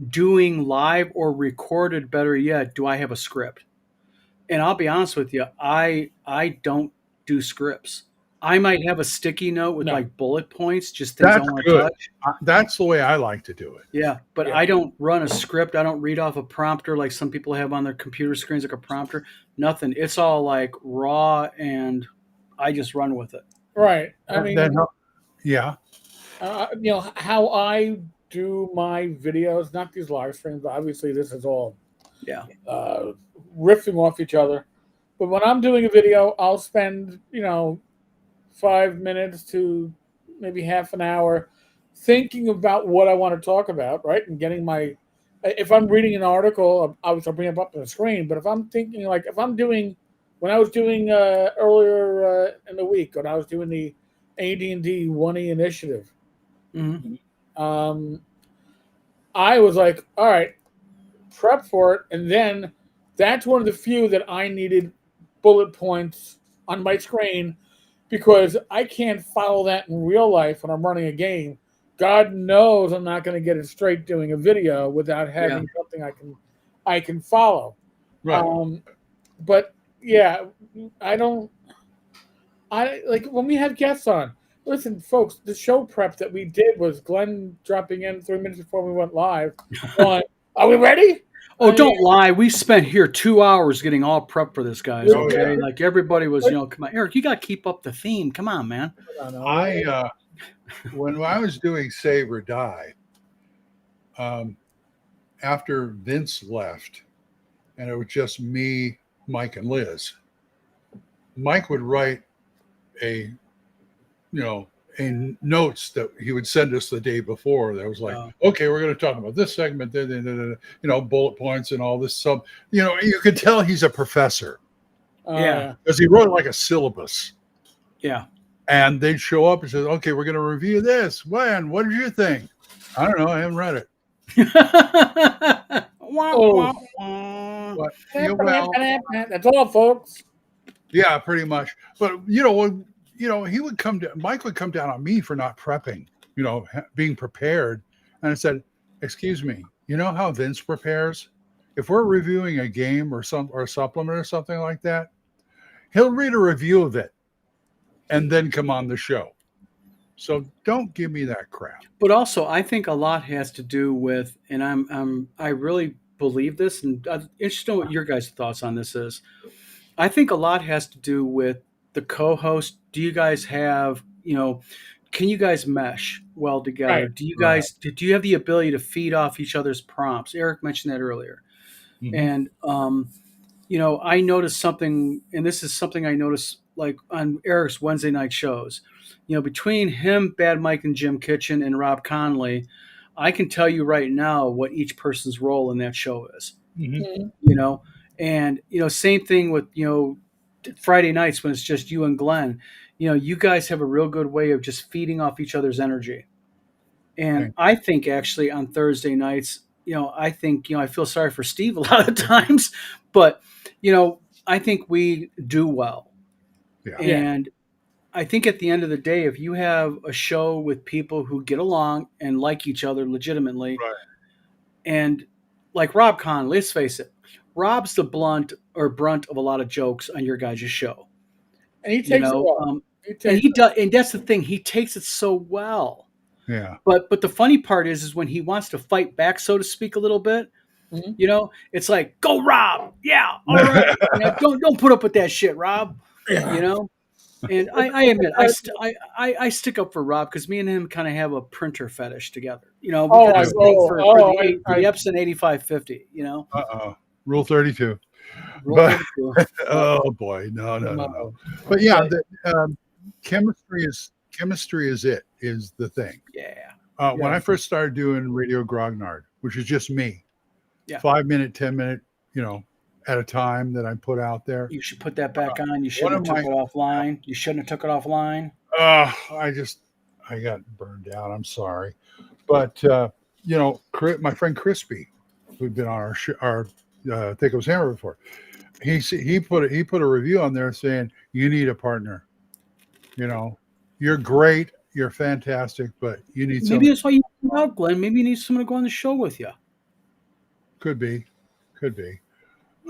doing live or recorded, better yet, do I have a script? And I'll be honest with you, I don't do scripts. I might have a sticky note with like bullet points, just things I want to touch. That's the way I like to do it. Yeah, but I don't run a script. I don't read off a prompter like some people have on their computer screens, like a prompter. Nothing. It's all like raw, and I just run with it. Right. I mean, yeah. How I do my videos, not these live streams, but obviously this is all riffing off each other. But when I'm doing a video, I'll spend 5 minutes to maybe half an hour thinking about what I want to talk about, right? And getting if I'm reading an article, obviously I'll bring it up on the screen, but if I'm thinking, like, when I was doing earlier in the week, when I was doing the AD&D 1E initiative, I was like, all right, prep for it. And then that's one of the few that I needed bullet points on my screen, because I can't follow that in real life when I'm running a game. God knows I'm not going to get it straight doing a video without having something I can follow. Right. But yeah, I like when we have guests on. Listen, folks, the show prep that we did was Glenn dropping in 3 minutes before we went live. Are we ready? Oh, don't lie. We spent here 2 hours getting all prepped for this, guys. Okay, like everybody was, come on, Eric, you got to keep up the theme. Come on, man. When I was doing Save or Die, after Vince left, and it was just me, Mike, and Liz, Mike would write a notes that he would send us the day before. That was like, okay, we're going to talk about this segment, bullet points and all this. So, you could tell he's a professor. Because he wrote like a syllabus. Yeah. And they'd show up and say, okay, we're going to review this. When? What did you think? I don't know. I haven't read it. That's all, folks. Yeah, pretty much. But, he would Mike would come down on me for not prepping, being prepared. And I said, excuse me, you know how Vince prepares? If we're reviewing a game or a supplement or something like that, he'll read a review of it and then come on the show. So don't give me that crap. But also, I think a lot has to do with, and I really believe this, and I'm interested in what your guys' thoughts on this is. I think a lot has to do with the co-host. Do you guys have, can you guys mesh well together? Right. Do you guys, do you have the ability to feed off each other's prompts? Eric mentioned that earlier. And, I noticed something, and this is something I noticed like on Eric's Wednesday night shows, between him, Bad Mike, and Jim Kitchen and Rob Conley, I can tell you right now what each person's role in that show is, and, same thing with, Friday nights when it's just you and Glenn, you guys have a real good way of just feeding off each other's energy. And I think actually on Thursday nights, I think, I feel sorry for Steve a lot of times, but, I think we do well. Yeah. And I think at the end of the day, if you have a show with people who get along and like each other legitimately, and like Rob Conley, let's face it, Rob's the brunt of a lot of jokes on your guys' show. And he takes it well. And that's the thing, he takes it so well. Yeah. But the funny part is when he wants to fight back, so to speak, a little bit, it's like, go Rob. Yeah. All right. Don't put up with that shit, Rob. And I admit, I stick up for Rob because me and him kind of have a printer fetish together. You know, we Oh, got I this thing will. for Oh, the Epson 8550. You know, Rule 32. Rule But 32. oh boy, no. no. But yeah, Yeah. chemistry is the thing. Yeah. When I first started doing Radio Grognard, which is just me, Yeah. 5 minute, 10 minute, at a time that I put out there. You should put that back on. You One shouldn't of have took it offline. You shouldn't have took it offline. I got burned out. I'm sorry, but my friend Crispy, who'd been on our Think It Was Hammer before, he put a review on there saying you need a partner. You're great, you're fantastic, but you need Maybe that's why you come out, Glenn. Maybe you need someone to go on the show with you. Could be.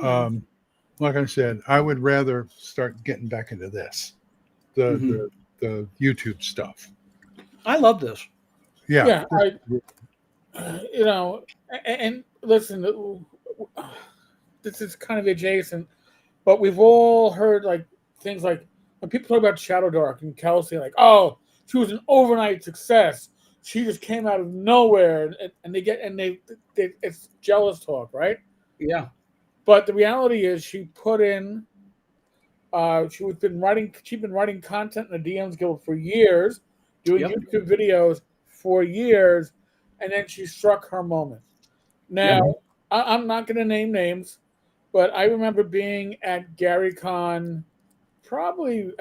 Like I said, I would rather start getting back into this, the YouTube stuff. I love this. Yeah. And listen, this is kind of adjacent, but we've all heard like things like when people talk about Shadow Dark and Kelsey, like, oh, she was an overnight success. She just came out of nowhere, and it's jealous talk, right? Yeah. But the reality is, she's been writing content in the DMs Guild for years, doing YouTube videos for years, and then she struck her moment. Now, I'm not going to name names, but I remember being at GaryCon, probably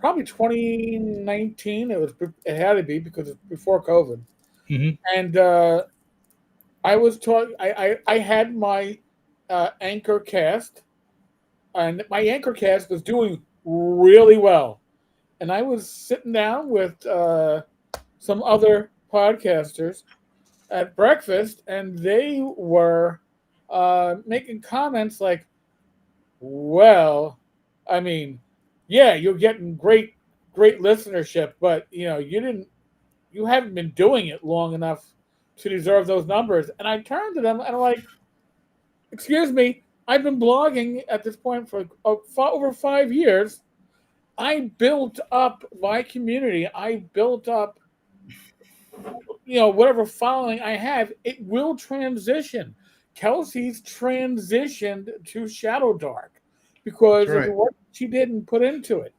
2019. It had to be because it's before COVID, and I was taught. I had my anchor cast, and my anchor cast was doing really well. And I was sitting down with some other podcasters at breakfast, and they were making comments like, well, I mean, yeah, you're getting great listenership, but you haven't been doing it long enough to deserve those numbers. And I turned to them and I'm like, excuse me, I've been blogging at this point for over 5 years. I built up my community. I built up, whatever following I have. It will transition. Kelsey's transitioned to Shadow Dark because of what she did and put into it.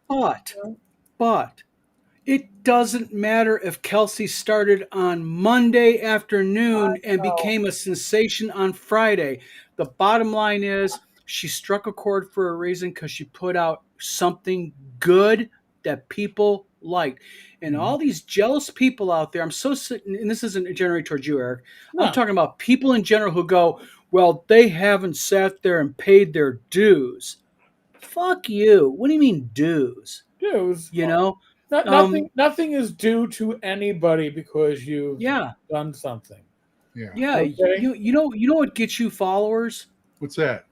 But it doesn't matter if Kelsey started on Monday afternoon and became a sensation on Friday. The bottom line is she struck a chord for a reason because she put out something good that people liked. And all these jealous people out there, I'm so sitting, and this isn't generated towards you, Eric. No. I'm talking about people in general who go, well, they haven't sat there and paid their dues. Fuck you. What do you mean dues? Dues. Nothing is due to anybody because you've done something. Yeah. Okay? You know what gets you followers? What's that?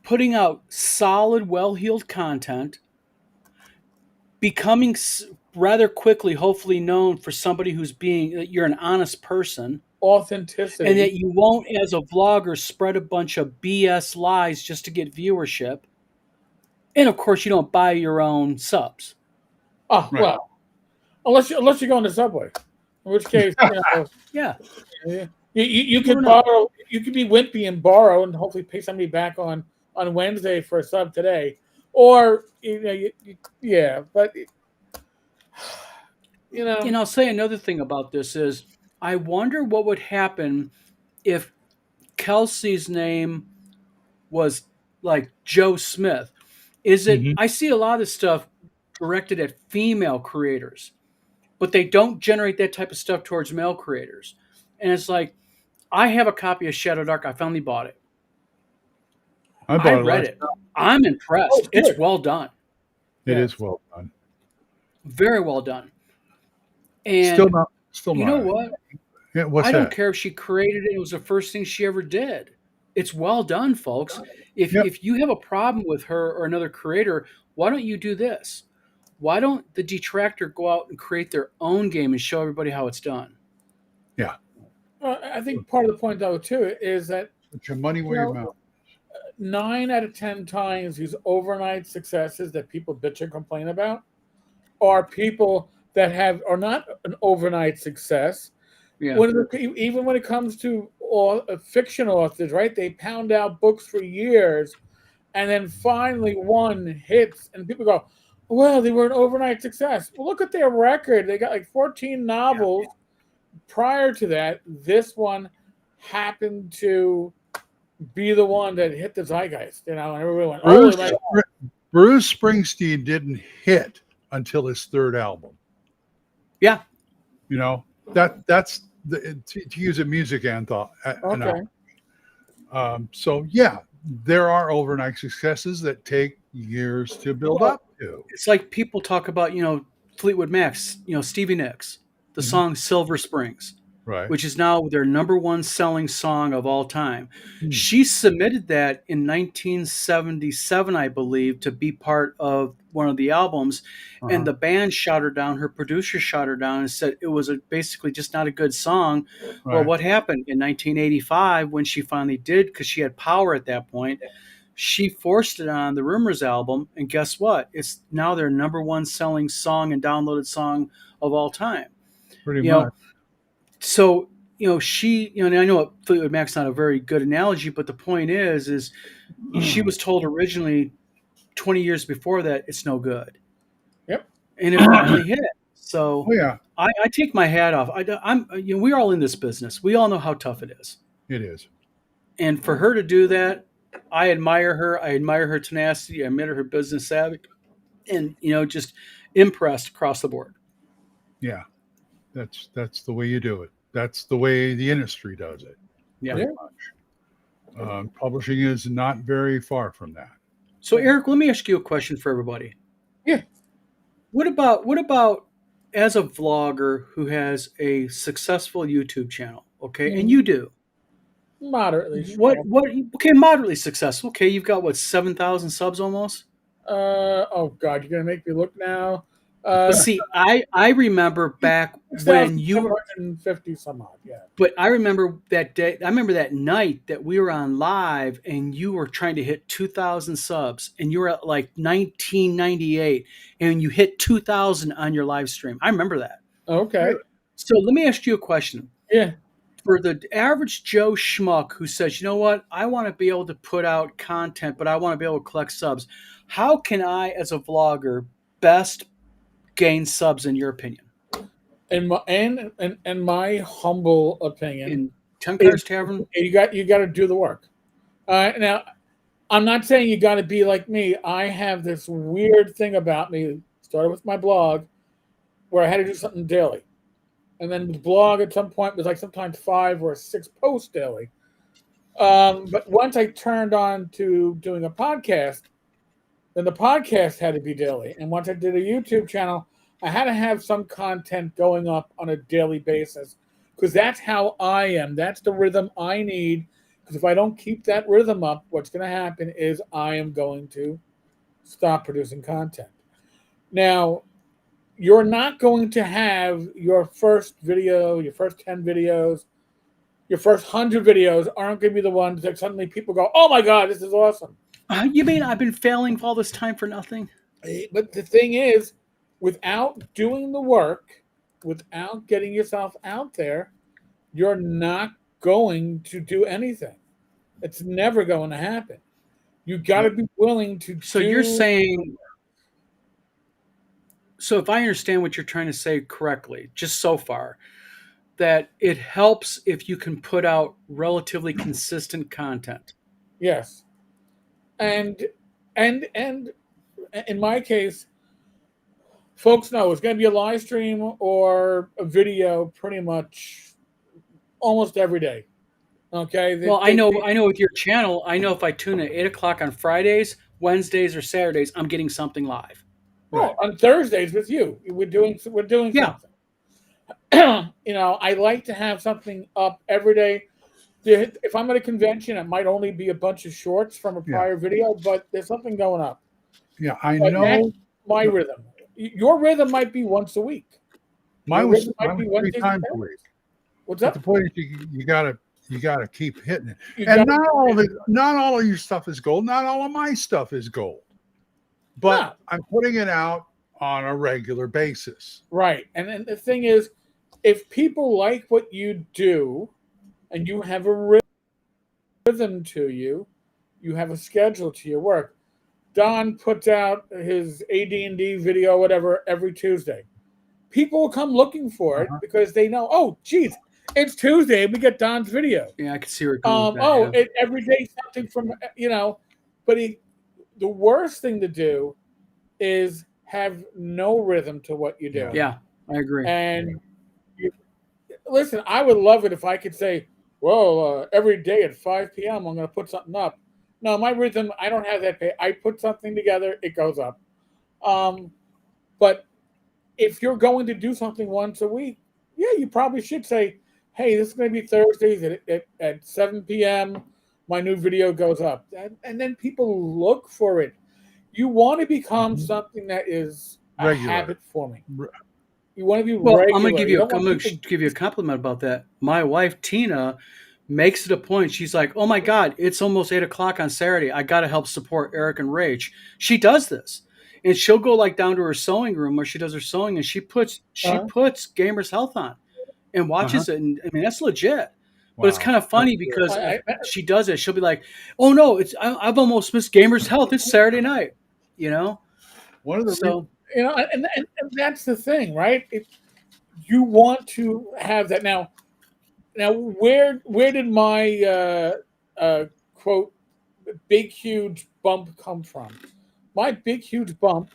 Putting out solid, well-heeled content, becoming rather quickly, hopefully known for somebody you're an honest person. Authenticity. And that you won't, as a vlogger, spread a bunch of BS lies just to get viewership. And of course, you don't buy your own subs. Oh, right. Well, unless you go on the subway, in which case, you could borrow. You could be wimpy and borrow, and hopefully pay somebody back on Wednesday for a sub today, or but And I'll say another thing about this is, I wonder what would happen if Kelsey's name was like Joe Smith. Is it? I see a lot of stuff directed at female creators, but they don't generate that type of stuff towards male creators. And it's like, I have a copy of Shadow Dark. I finally bought it. I read it. I'm impressed. It's well done. It is well done. Very well done. And still not. You know what? Yeah, I don't care if she created it. It was the first thing she ever did. It's well done, folks. If you have a problem with her or another creator, why don't you do this? Why don't the detractor go out and create their own game and show everybody how it's done? Yeah. I think part of the point, though, too, is that put your money where your mouth. 9 out of 10 times these overnight successes that people bitch and complain about are people that are not an overnight success. Yeah. Even when it comes to fiction authors, right? They pound out books for years, and then finally one hits, and people go, "Well, they were an overnight success." Well, look at their record; they got like 14 novels prior to that. This one happened to be the one that hit the zeitgeist, and everyone went, "Oh, Bruce Springsteen didn't hit until his third album." Yeah. That's to use a music anthem. Okay. So yeah, there are overnight successes that take years to build up to. It's like people talk about, Fleetwood Mac's, Stevie Nicks, the song Silver Springs, Right. which is now their number one selling song of all time. She submitted that in 1977, I believe, to be part of one of the albums. And the band shot her down. Her producer shot her down and said it was basically just not a good song. Right. Well, what happened in 1985 when she finally did, because she had power at that point, she forced it on the Rumors album. And guess what? It's now their number one selling song and downloaded song of all time. Pretty much. So, she, and I know Fleetwood Mac's not a very good analogy, but the point is she was told originally 20 years before that it's no good. Yep. And it finally hit. So I take my hat off. We're all in this business. We all know how tough it is. It is. And for her to do that, I admire her. I admire her tenacity. I admire her business savvy, and just impressed across the board. Yeah. That's the way you do it. That's the way the industry does it. Yeah. Pretty much. Publishing is not very far from that. So, Eric, let me ask you a question for everybody. Yeah. What about as a vlogger who has a successful YouTube channel? Okay, and you do moderately. What? Okay, moderately successful. Okay, you've got 7,000 subs almost. Oh God, you're gonna make me look now. But see, I remember back when you were 150 some odd, yeah. But I remember that day. I remember that night that we were on live, and you were trying to hit 2,000 subs, and you were at like 1998, and you hit 2,000 on your live stream. I remember that. Okay. So let me ask you a question. Yeah. For the average Joe schmuck who says, you know what, I want to be able to put out content, but I want to be able to collect subs. How can I, as a vlogger, best gain subs in your opinion? In my humble opinion, in Tenkar's Tavern, you got to do the work. Now, I'm not saying you got to be like me. I have this weird thing about me. Started with my blog, where I had to do something daily, and then the blog at some point was like sometimes 5 or 6 posts daily. But once I turned on to doing a podcast, then the podcast had to be daily. And once I did a YouTube channel, I had to have some content going up on a daily basis, because that's how I am. That's the rhythm I need. Because if I don't keep that rhythm up, what's going to happen is I am going to stop producing content. Now, you're not going to have your first video, your first 10 videos, your first 100 videos aren't going to be the ones that suddenly people go, oh my God, this is awesome. You mean I've been failing for all this time for nothing? But the thing is, without doing the work, without getting yourself out there, you're not going to do anything. It's never going to happen. You got to be willing to. So you're saying. So if I understand what you're trying to say correctly, just so far, that it helps if you can put out relatively consistent content. Yes. And in my case, folks know it's going to be a live stream or a video pretty much almost every day. Okay. I know with your channel, I know if I tune at 8 o'clock on Fridays, Wednesdays, or Saturdays, I'm getting something live. Right. On Thursdays with you, we're doing something. I like to have something up every day. If I'm at a convention, it might only be a bunch of shorts from a prior video, but there's something going up. Yeah, I know. That's my rhythm. Your rhythm might be once a week. Mine was 3 times a week. What's that? The point is you got to You got to keep hitting it. You And gotta- not all of your stuff is gold. Not all of my stuff is gold. But No. I'm putting it out on a regular basis. Right. And the thing is, if people like what you do and you have a rhythm to you, you have a schedule to your work. Don puts out his AD&D video, whatever, every Tuesday. People will come looking for it because they know, oh, geez, it's Tuesday. We get Don's video. Yeah, I can see where it comes with that, yeah. Every day something from, but the worst thing to do is have no rhythm to what you do. Yeah, I agree. And listen, I would love it if I could say, well, every day at 5 p.m. I'm going to put something up. No, my rhythm, I don't have that. I put something together, it goes up. But if you're going to do something once a week, yeah, you probably should say, hey, this is going to be Thursdays at 7 p.m. My new video goes up. And then people look for it. You want to become something that is a habit forming. You want to be regular. I'm going to give you a compliment about that. My wife, Tina, makes it a point. She's like, oh my God, it's almost 8 o'clock on Saturday. I got to help support Eric and Rach. She does this. And she'll go like down to her sewing room where she does her sewing, and she puts Gamers Health on and watches it. And I mean, that's legit. But it's kind of funny because she does it. She'll be like, "Oh no, I've almost missed Gamers Health. It's Saturday night." One of the and that's the thing, right? You want to have that now. Now, where did my quote big huge bump come from? My big huge bump,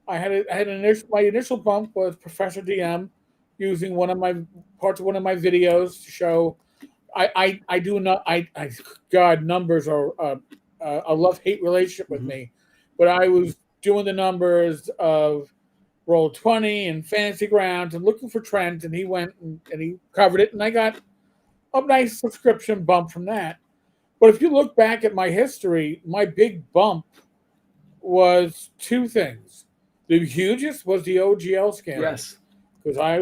my initial bump was Professor DM using one of my parts of one of my videos to show. God, numbers are a love-hate relationship with me, but I was doing the numbers of Roll20 and Fantasy Grounds and looking for trends, and he went and he covered it, and I got a nice subscription bump from that. But if you look back at my history, my big bump was two things. The hugest was the OGL scandal. Yes, because I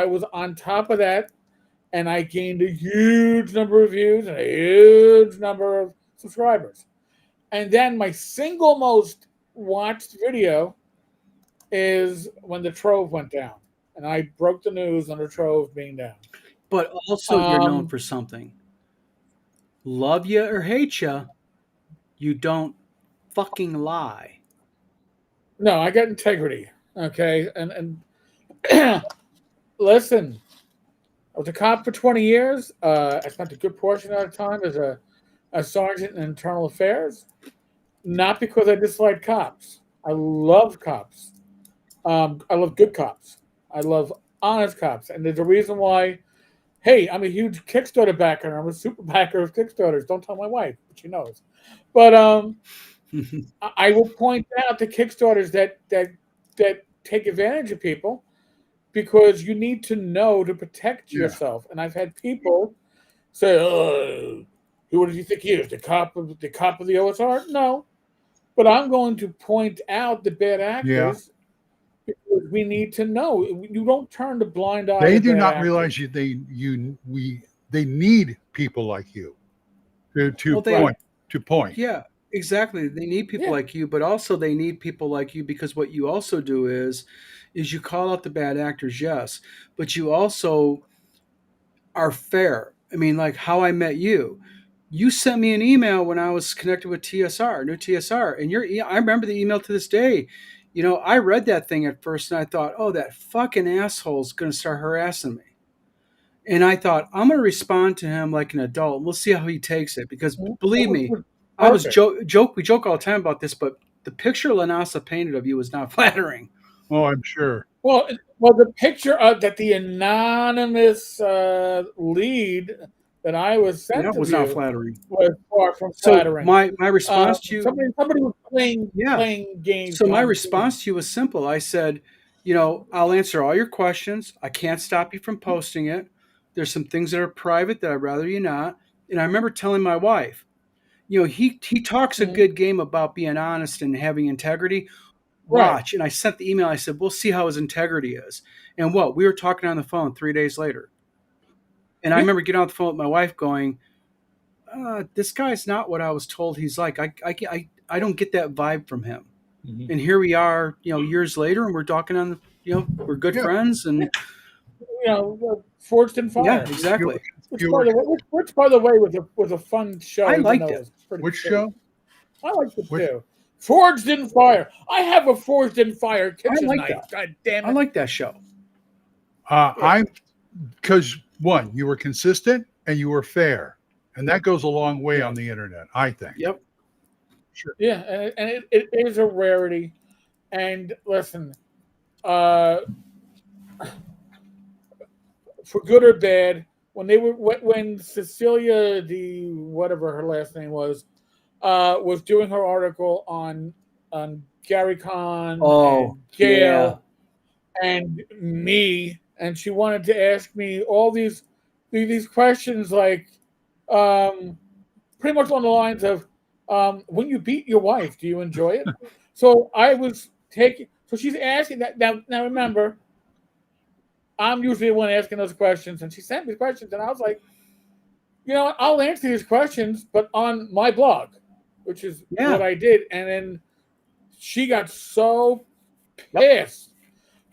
was on top of that, and I gained a huge number of views and a huge number of subscribers. And then my single most watched video is when the Trove went down, and I broke the news on the Trove being down. But also, you're known for something. Love you or hate you, you don't fucking lie. No, I got integrity. Okay, and listen, I was a cop for 20 years. I spent a good portion of that time as a sergeant in internal affairs. Not because I dislike cops. I love cops. I love good cops. I love honest cops. And there's a reason why, hey, I'm a huge Kickstarter backer. I'm a super backer of Kickstarters. Don't tell my wife, but she knows. But I will point out the Kickstarters that take advantage of people, because you need to know to protect yourself. And I've had people say, "Oh, who do you think he is? The cop of the OSR?" No, but I'm going to point out the bad actors because we need to know. You don't turn the blind eye. They do not realize they need people like you to point. Yeah, exactly. They need people like you, but also they need people like you because what you also do is you call out the bad actors, yes, but you also are fair. I mean, like how I met you. You sent me an email when I was connected with TSR, new TSR, and I remember the email to this day. I read that thing at first and I thought, oh, that fucking asshole's going to start harassing me. And I thought, I'm going to respond to him like an adult. We'll see how he takes it. Because believe me, I was we joke all the time about this, but the picture Lanasa painted of you was not flattering. Oh, I'm sure. Well, the picture that the anonymous lead that I was sent that was not flattering. Was far from flattering. My response to you, somebody was playing games. So my response to you was simple. I said, I'll answer all your questions. I can't stop you from posting it. There's some things that are private that I'd rather you not. And I remember telling my wife, he talks a good game about being honest and having integrity. Watch. Right. And I sent the email. I said, we'll see how his integrity is. And we were talking on the phone 3 days later. And I remember getting off the phone with my wife going, this guy's not what I was told he's like. I don't get that vibe from him. Mhm. And here we are, years later, and we're talking on, we're good friends. And Forged in Fire. yeah, exactly. Which, by the way, was a fun show. I liked it. Was pretty Which shitty. show? I liked it too. Forged in Fire. I have a Forged in Fire kitchen like knife. that. God damn it! I like that show. Because one, you were consistent and you were fair, and that goes a long way on the internet, I think. Yep. Sure. Yeah, and it is a rarity. And listen, for good or bad, when Cecilia, the whatever her last name was doing her article on Gary Kahn and Gail and me, and she wanted to ask me all these questions, like pretty much on the lines of, when you beat your wife, do you enjoy it? So I was taking. So she's asking that. Now remember, I'm usually the one asking those questions, and she sent me questions, and I was like, I'll answer these questions, but on my blog, which is what I did. And then she got so pissed.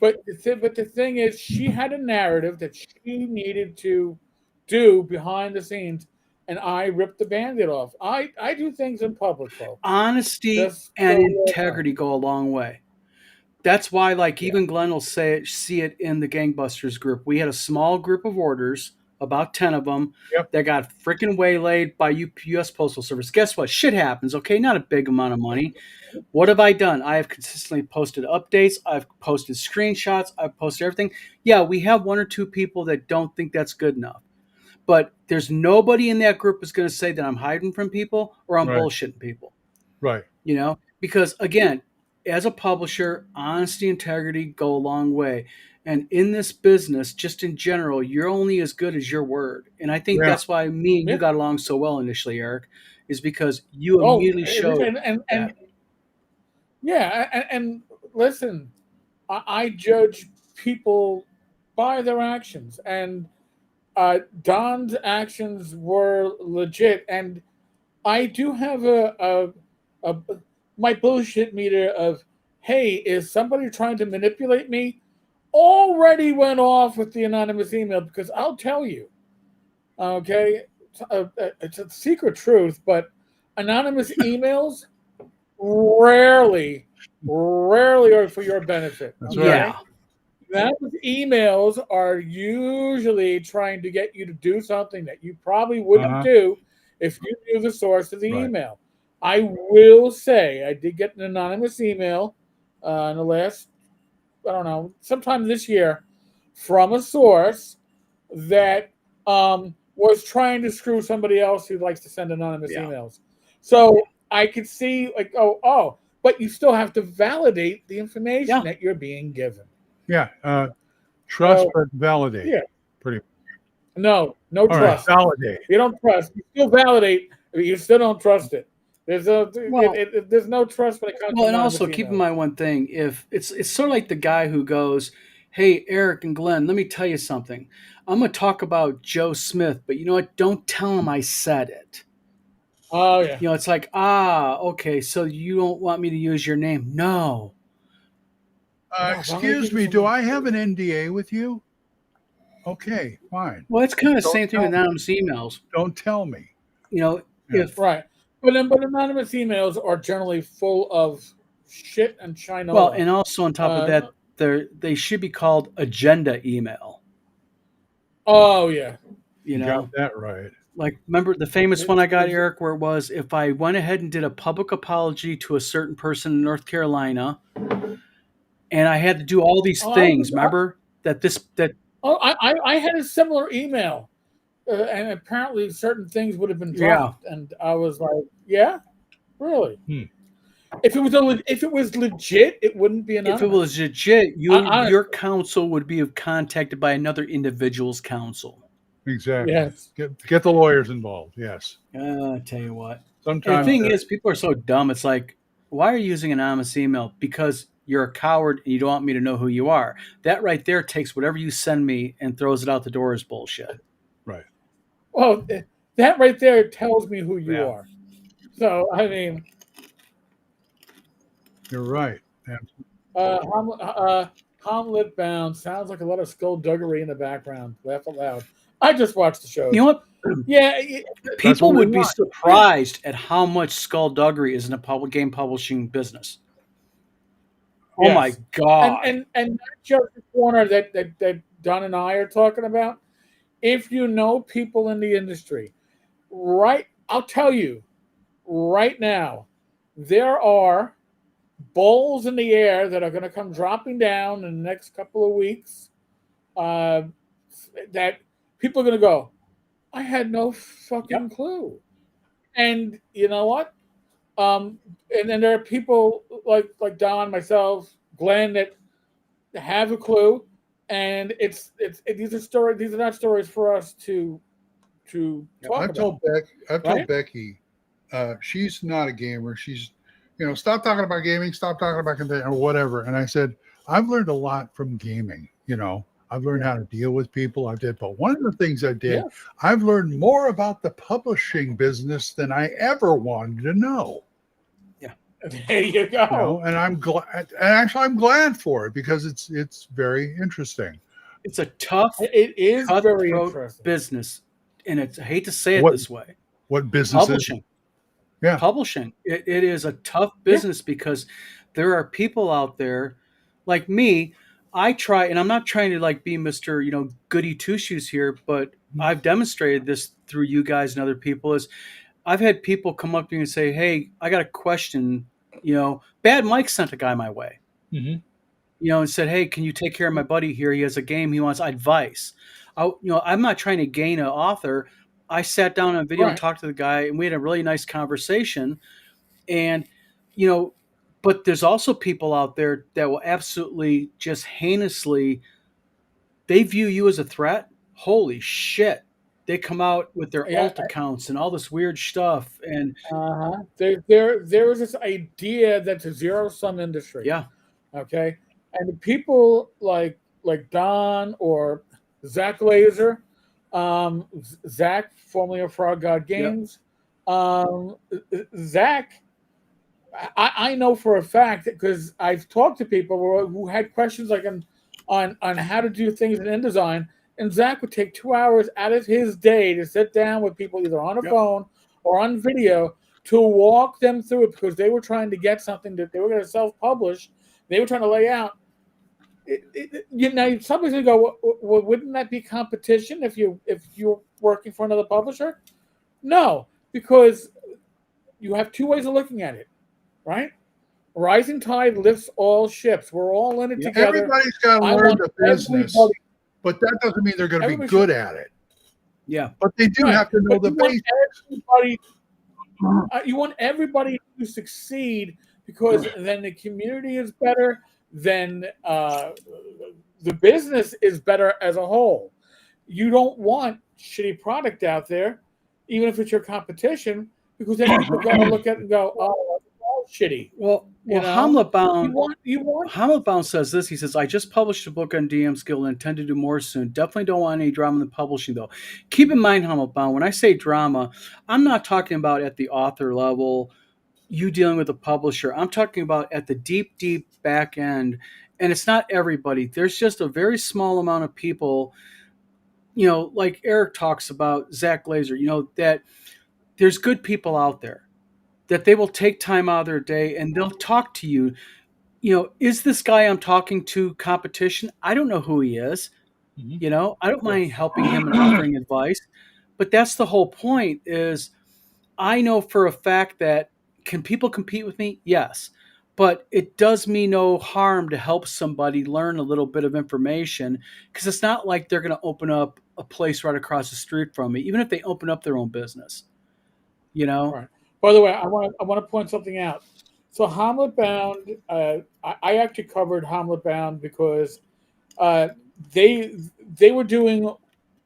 But the thing is, she had a narrative that she needed to do behind the scenes, and I ripped the Band-Aid off. I do things in public, folks. Honesty and integrity go a long way. That's why, even Glenn will see it in the Gangbusters group. We had a small group of orders, about 10 of them, that got freaking waylaid by U.S. Postal Service. Guess what? Shit happens, okay? Not a big amount of money. What have I done? I have consistently posted updates. I've posted screenshots. I've posted everything. Yeah, we have one or two people that don't think that's good enough. But there's nobody in that group who's going to say that I'm hiding from people or I'm bullshitting people. Right. Because, again, as a publisher, honesty, integrity go a long way. And in this business, just in general, you're only as good as your word. And I think that's why me and you got along so well initially, Eric, is because you immediately showed that. And listen, I judge people by their actions, and Don's actions were legit. And I do have my bullshit meter of, hey, is somebody trying to manipulate me? Already went off with the anonymous email, because I'll tell you, okay, it's a secret truth, but anonymous emails rarely are for your benefit. That's right. Anonymous emails are usually trying to get you to do something that you probably wouldn't do if you knew the source of the email. I will say I did get an anonymous email in the last, I don't know, sometime this year, from a source that was trying to screw somebody else who likes to send anonymous emails. So I could see, like, but you still have to validate the information that you're being given. Yeah. Trust but validate. Yeah. Pretty much. No trust. Right, validate. You don't trust. You still validate, but you still don't trust it. There's no trust when it comes to and also keep in mind one thing. If it's sort of like the guy who goes, hey, Eric and Glenn, let me tell you something. I'm going to talk about Joe Smith, but you know what? Don't tell him I said it. Oh, yeah. It's like, okay, so you don't want me to use your name? No. Excuse me, do I have an NDA with you? Okay, fine. Well, it's kind of the same thing with anonymous emails. Don't tell me. Right. But anonymous emails are generally full of shit and China. Well, and also on top of that, they should be called agenda email. Oh, yeah. You got that right. Like, remember the famous one I got, Eric, where it was, if I went ahead and did a public apology to a certain person in North Carolina, and I had to do all these things, remember? I had a similar email, and apparently certain things would have been dropped, and I was like, yeah, really? If it was legit, it wouldn't be anonymous. If it was legit, your counsel would be contacted by another individual's counsel. Exactly. Yes. Get the lawyers involved. Yes. I tell you what. Sometimes the thing is, people are so dumb. It's like, why are you using anonymous email? Because you're a coward and you don't want me to know who you are. That right there takes whatever you send me and throws it out the door as bullshit. Right. Well, that right there tells me who you Yeah. are. So, I mean, You're right. Yeah. Hamlet Bound sounds like a lot of skullduggery in the background. Laugh out loud. I just watched the You shows. know what? Yeah, That's what People we would be want. surprised at how much skullduggery is in the public game publishing business. Oh my yes, God. and not just the corner that Don and I are talking about. If you know people in the industry, right? I'll tell you right now, there are balls in the air that are going to come dropping down in the next couple of weeks. Uh, that people are going to go, I had no Yep. fucking clue. And you know what? And then there are people like Don, myself, Glenn that have a clue, and these are stories. These are not stories for us to Yep. talk about, I've told right? Becky, she's not a gamer. She's, stop talking about gaming, stop talking about content or whatever. And I said, I've learned a lot from gaming. I've learned how to deal with people. But one of the things I did, Yes. I've learned more about the publishing business than I ever wanted to know. Yeah. There you go. And I'm glad. And actually, I'm glad for it because it's very interesting. It's a tough, It is very cutthroat interesting. business. And I hate to say it What this way. what businesses? Publishing. Yeah. Publishing. It is a tough Yeah. business because there are people out there like me. I try, and I'm not trying to like be Mr. Goody two shoes here, but I've demonstrated this through you guys and other people. Is I've had people come up to me and say, "Hey, I got a question." Bad Mike sent a guy my way. Mm-hmm. And said, "Hey, can you take care of my buddy here? He has a game. He wants advice." I'm not trying to gain an author. I sat down on video and Right. talked to the guy, and we had a really nice conversation. And you know, but there's also people out there that will absolutely just heinously. They view you as a threat. Holy shit! They come out with their Yeah. alt accounts and all this weird stuff, and Uh-huh. There is this idea that's a zero sum industry. yeah, Okay. And the people like Don or Zach Laser, Zach, formerly of Frog God yep, Games, Zach, I know for a fact because I've talked to people who had questions like on how to do things in InDesign, and Zach would take 2 hours out of his day to sit down with people either on a yep, phone or on video to walk them through it because they were trying to get something that they were going to self-publish. They were trying to lay out. Somebody's going to go, well, wouldn't that be competition if you're working for another publisher? No, because you have two ways of looking at it, right? Rising tide lifts all ships. We're all in it yep, together. Everybody's got to I learn want the business, everybody. but that doesn't mean they're going to be Everybody good should, at it. yeah, But they do right, have to know but the basics. you want everybody to succeed because then the community is better, then the business is better as a whole. You don't want shitty product out there, even if it's your competition, because then people are going to look at it and go, "Oh, it's all shitty." Well, You know, Hamlet Bound. you want Hamlet Bound says this. He says, "I just published a book on DM skill and intend to do more soon. Definitely don't want any drama in the publishing, though. Keep in mind, Hamlet Bound, when I say drama, I'm not talking about at the author level, you dealing with a publisher. I'm talking about at the deep, deep back end. And it's not everybody. There's just a very small amount of people, like Eric talks about, Zach Glazer, that there's good people out there that they will take time out of their day and they'll talk to you. Is this guy I'm talking to competition? I don't know who he is. Mhm. I don't mind yes, helping him and offering advice, but that's the whole point is I know for a fact that can people compete with me? Yes. But it does me no harm to help somebody learn a little bit of information because it's not like they're going to open up a place right across the street from me, even if they open up their own business, you know? right. By the way, I want to point something out. So Hamlet Bound, I actually covered Hamlet Bound because uh, they they were doing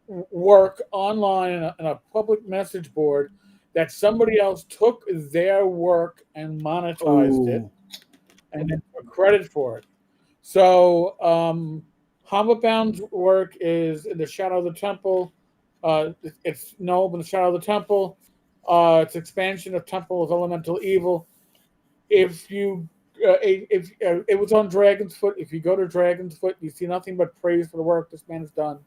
work online in a public message board that somebody else took their work and monetized it Oh, and then took credit for it. So Hamlet Bound's work is in the Shadow of the Temple, It's Noble and the Shadow of the Temple. It's expansion of Temple of Elemental Evil. If you if it was on Dragon's Foot, if you go to Dragon's Foot, you see nothing but praise for the work this man has done.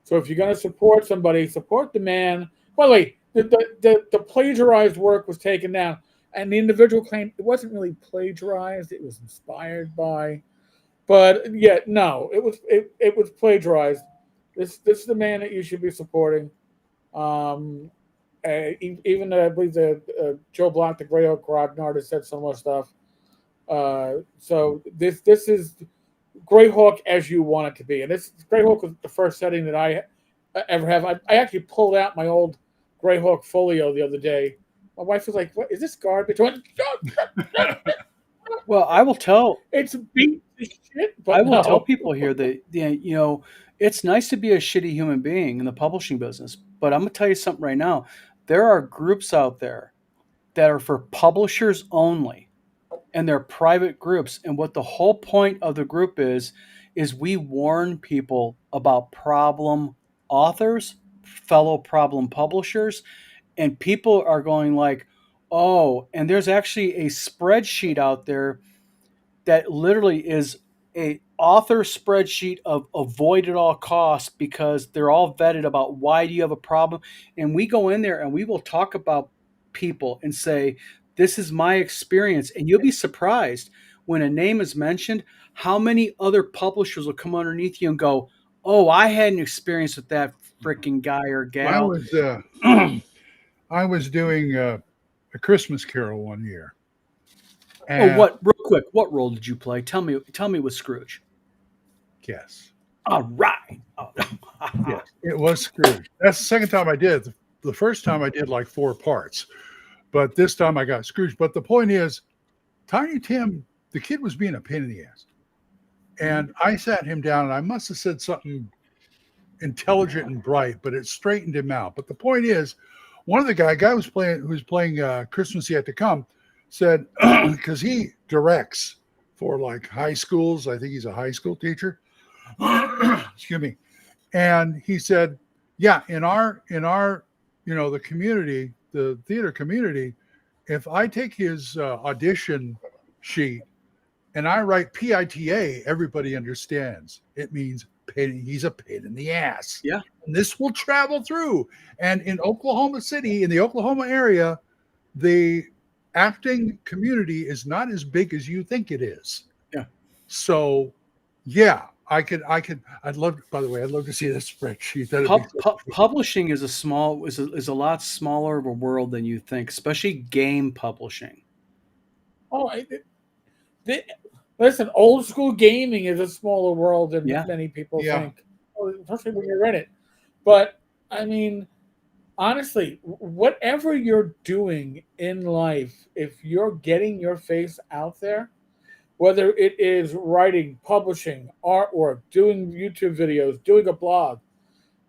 So if you're going to support somebody, support the man. By the way, the plagiarized work was taken down, and the individual claimed it wasn't really plagiarized; it was inspired by. But yeah, no, it was plagiarized. This is the man that you should be supporting. Um, Even I believe the Joe Block, the Grey Oak Grognard, has said similar stuff. So this is Greyhawk as you want it to be, and this Greyhawk was the first setting that I ever have. I actually pulled out my old Greyhawk folio the other day. My wife was like, "What is this garbage?" I went, Well, I will tell. it's beat the shit. But I will no. tell people here that it's nice to be a shitty human being in the publishing business, but I'm gonna tell you something right now. There are groups out there that are for publishers only, and they're private groups. And what the whole point of the group is we warn people about problem authors, fellow problem publishers, and people are going like, oh, and there's actually a spreadsheet out there that literally is a author spreadsheet of avoid at all costs because they're all vetted about why do you have a problem. And we go in there and we will talk about people and say, this is my experience. And you'll be surprised when a name is mentioned, how many other publishers will come underneath you and go, oh, I had an experience with that freaking guy or gal. I was doing a Christmas Carol one year. Oh, real quick, what role did you play? Tell me with Scrooge. Yes. All right. Oh. Yes, it was Scrooge. That's the second time I did. The first time I did like 4 parts, but this time I got Scrooge. But the point is, Tiny Tim, the kid was being a pain in the ass. And I sat him down and I must have said something intelligent and bright, but it straightened him out. But the point is, one of the guy who's playing Christmas Yet to Come said, because he directs for like high schools, I think he's a high school teacher. Excuse me. And he said, yeah, in our the community, the theater community, if I take his audition sheet and I write PITA, everybody understands. It means he's a pain in the ass. Yeah. And this will travel through. And in Oklahoma City, in the Oklahoma area, the acting community is not as big as you think it is. Yeah. So, yeah, I'd love, by the way, I'd love to see this spreadsheet. Publishing is a lot smaller of a world than you think, especially game publishing. Oh, listen, old school gaming is a smaller world than many people think, especially when you're in it. But I mean, honestly, whatever you're doing in life, if you're getting your face out there, whether it is writing, publishing, artwork, doing YouTube videos, doing a blog,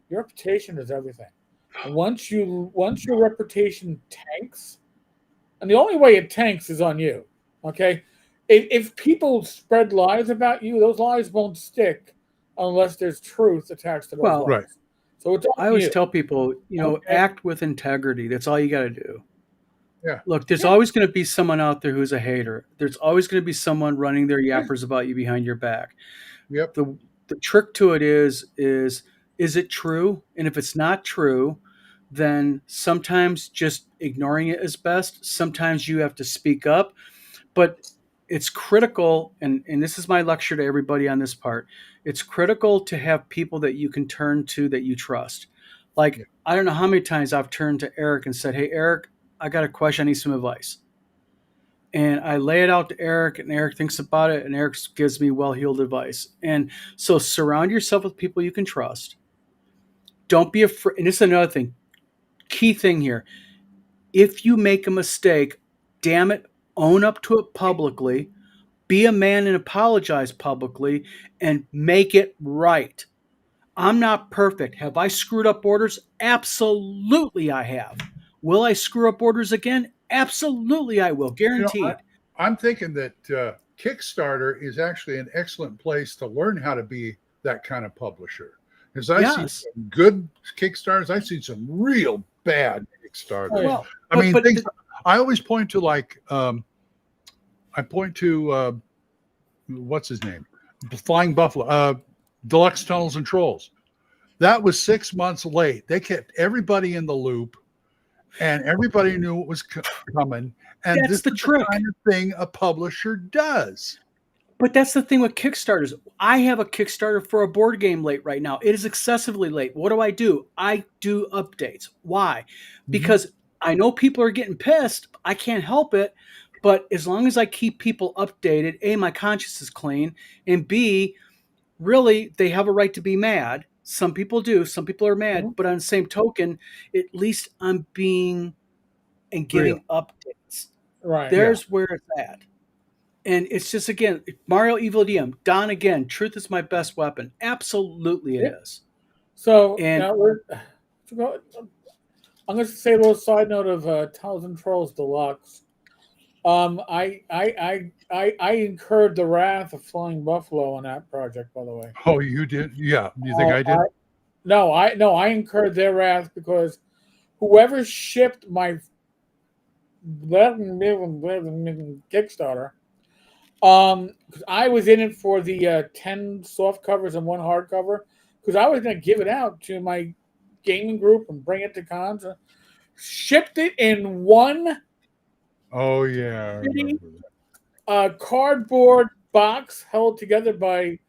your reputation is everything. And once your reputation tanks, and the only way it tanks is on you. Okay, if people spread lies about you, those lies won't stick unless there's truth attached to those lies. Right. So it's I always tell people, act with integrity. That's all you got to do. Yeah. Look, there's always going to be someone out there who's a hater. There's always going to be someone running their yappers about you behind your back. Yep. The trick to it is it true? And if it's not true, then sometimes just ignoring it is best. Sometimes you have to speak up. But it's critical, and this is my lecture to everybody on this part, it's critical to have people that you can turn to that you trust. Like, I don't know how many times I've turned to Eric and said, hey, Eric, I got a question. I need some advice. And I lay it out to Eric, and Eric thinks about it, and Eric gives me well-heeled advice. And so surround yourself with people you can trust. Don't be afraid. And this is another thing, key thing here. If you make a mistake, damn it, own up to it publicly, be a man and apologize publicly, and make it right. I'm not perfect. Have I screwed up orders? Absolutely I have. Will I screw up orders again? Absolutely I will. Guaranteed. I'm thinking that Kickstarter is actually an excellent place to learn how to be that kind of publisher. Because I see some good Kickstarters. I've seen some real bad Kickstarters. Well, I mean, I always point to what's his name? Flying Buffalo, Deluxe Tunnels and Trolls. That was 6 months late. They kept everybody in the loop, and everybody knew what was coming. And that's the trick. The kind of thing a publisher does. But that's the thing with Kickstarters. I have a Kickstarter for a board game late right now. It is excessively late. What do? I do updates. Why? Because I know people are getting pissed. I can't help it. But as long as I keep people updated, A, my conscience is clean, and B, really, they have a right to be mad. Some people do. Some people are mad. But on the same token, at least I'm being and giving updates. Right. There's where it's at. And it's just, again, Mario Evil DM, Don again, truth is my best weapon. Absolutely it is. So, and now I'm going to say a little side note of Tunnels and Trolls Deluxe. I incurred the wrath of Flying Buffalo on that project, by the way. Oh, you did? Yeah. You think I did? No, I incurred their wrath because whoever shipped my Kickstarter, because I was in it for the 10 soft covers and 1 hardcover, because I was going to give it out to my gaming group and bring it to cons. Shipped it in 1 cardboard box held together by,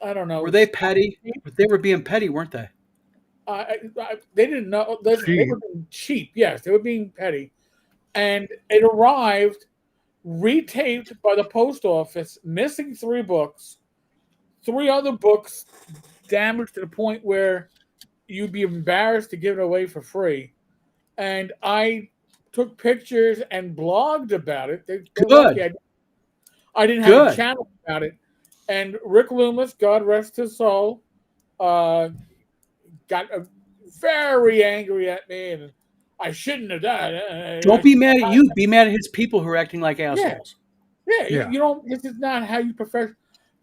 I don't know. Were they petty? They were being petty, weren't they? They didn't know. They were being cheap. Yes, they were being petty. And it arrived retaped by the post office, missing 3 books, 3 other books damaged to the point where you'd be embarrassed to give it away for free. And I took pictures and blogged about it. Good. I didn't have a channel about it. And Rick Loomis, God rest his soul, got very angry at me, and I shouldn't have done it. Don't be mad at you. Be mad at his people who are acting like assholes. Yeah. You don't. This is not how you profess.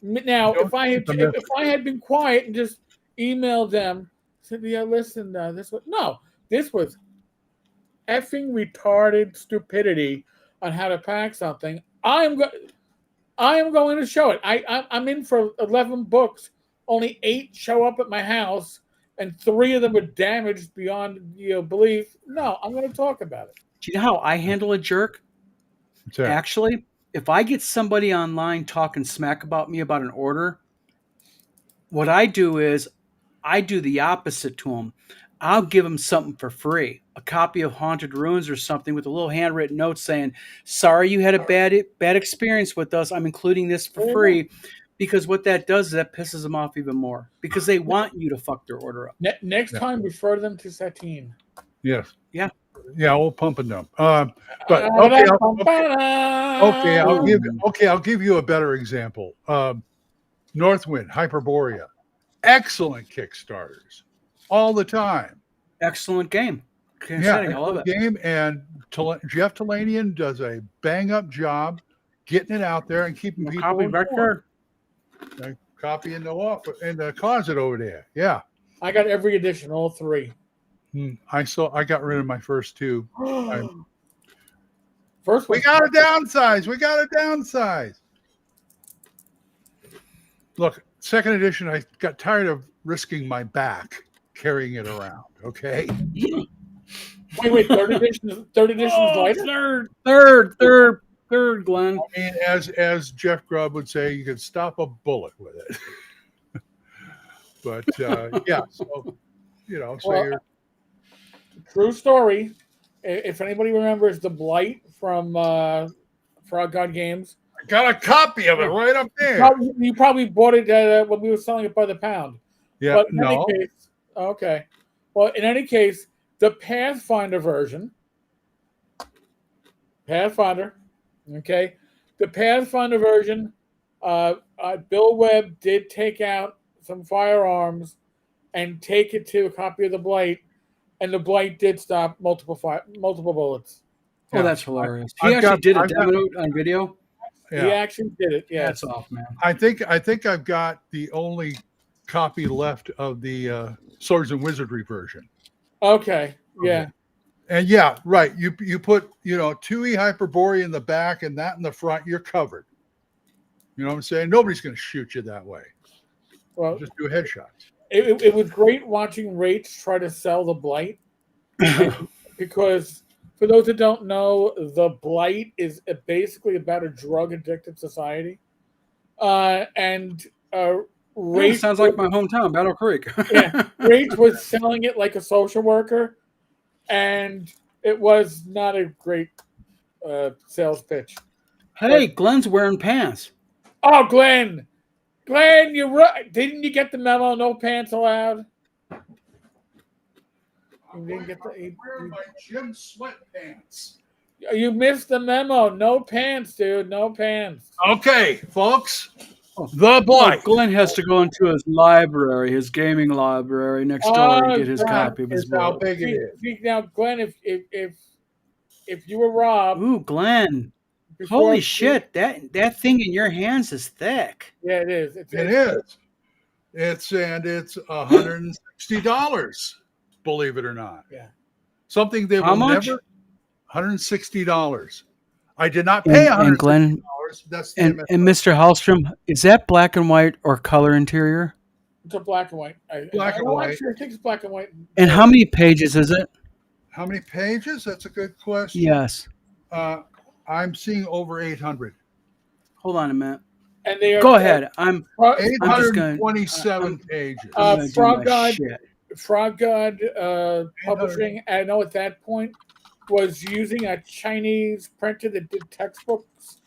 Now, if I had been quiet and just emailed them, said, "Yeah, listen, this was effing retarded stupidity on how to pack something." I am going to show it. I'm in for 11 books. Only 8 show up at my house, and 3 of them are damaged beyond belief. No, I'm going to talk about it. Do you know how I handle a jerk? Actually, if I get somebody online talking smack about me about an order, what I do is I do the opposite to them. I'll give them something for free, a copy of Haunted Ruins or something with a little handwritten note saying, "Sorry you had a bad experience with us. I'm including this for free." Because what that does is that pisses them off even more because they want you to fuck their order up. Next time, refer them to Satine. Yes. Yeah. Yeah, we'll pump and dump. But I'll give you a better example. Northwind, Hyperborea, excellent Kickstarters all the time. Excellent game. I love it. Game, and Jeff Talanian does a bang up job getting it out there and keeping people informed. Copy in the closet over there. Yeah, I got every edition, all 3. I got rid of my first 2. First, we got to downsize. Look, 2nd edition. I got tired of risking my back carrying it around. Okay. Wait. Third edition is lighter. Third, Glenn. I mean, as Jeff Grubb would say, you can stop a bullet with it. But yeah, so true story. If anybody remembers the Blight from Frog God Games, I got a copy of it right up there. You probably bought it when we were selling it by the pound. Yeah, but in any case, okay. Well, in any case, the Pathfinder version, okay, the Pathfinder version, Bill Webb did take out some firearms and take it to a copy of the Blight, and the Blight did stop multiple bullets. Oh, that's hilarious. He actually did a demo on video. Yeah. He actually did it. Yeah, that's off, man. I think I've got the only copy left of the Swords and Wizardry version. Okay. Yeah. Okay. And yeah, right. You put 2E Hyperborea in the back and that in the front, you're covered. You know what I'm saying? Nobody's going to shoot you that way. Well, Just do headshots. it was great watching Rach try to sell the Blight, because for those that don't know, the Blight is basically about a drug addicted society, and Rach sounds like my hometown, Battle Creek. yeah, Rach was selling it like a social worker, and it was not a great sales pitch. Hey, Glenn's wearing pants. Oh, Glenn, you're right. Didn't you get the memo? No pants allowed. You didn't get I'm wearing my gym sweatpants. You missed the memo. No pants, dude. No pants. Okay, folks. The Blight. Glenn has to go into his library, his gaming library next door, and get his copy of his Here's how book. big it is. See, now, Glenn, if you were Rob, Ooh, Glenn. before- Holy shit, that thing in your hands is thick. Yeah, it is. It is. It's $160. Believe it or not. Yeah. Something they How will much? never. $160. I did not pay $160. And Glenn That's the and Mr. Hallstrom, is that black and white or color interior? It's a black and white. Black and white. Actually, I think it's black and white. And how many pages is it? How many pages? That's a good question. Yes. I'm seeing over 800. Hold on a minute. And they are. Go ahead. I'm just 827 pages. gonna do Frog my God- shit. Frog God Publishing, I know at that point, was using a Chinese printer that did textbooks,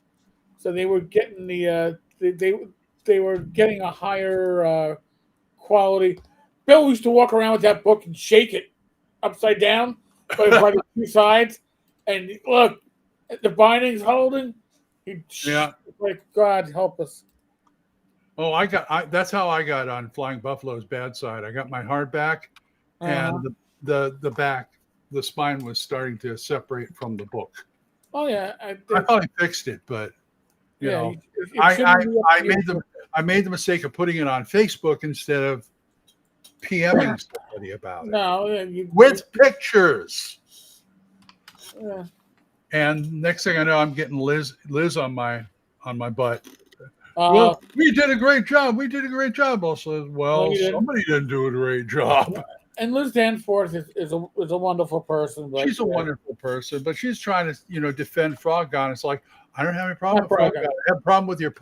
so they were getting they were getting a higher quality. Bill used to walk around with that book and shake it upside down by the two sides, and look, the binding's holding. Yeah. Like, God help us. Oh, that's how I got on Flying Buffalo's bad side. I got my hardback, and the back, the spine was starting to separate from the book. Oh yeah, I probably fixed it, but it I shouldn't be up to you. made the mistake of putting it on Facebook instead of PMing somebody about it. No, With pictures. Yeah. And next thing I know, I'm getting Liz on my butt. Uh, Well, we did a great job. We did a great job. Also, well, No, you didn't. somebody didn't do a great job. and Liz Danforth is a wonderful person. But, She's a wonderful person, but she's trying to defend Frog God. It's like, I don't have any problem with Frog God. I have a problem with your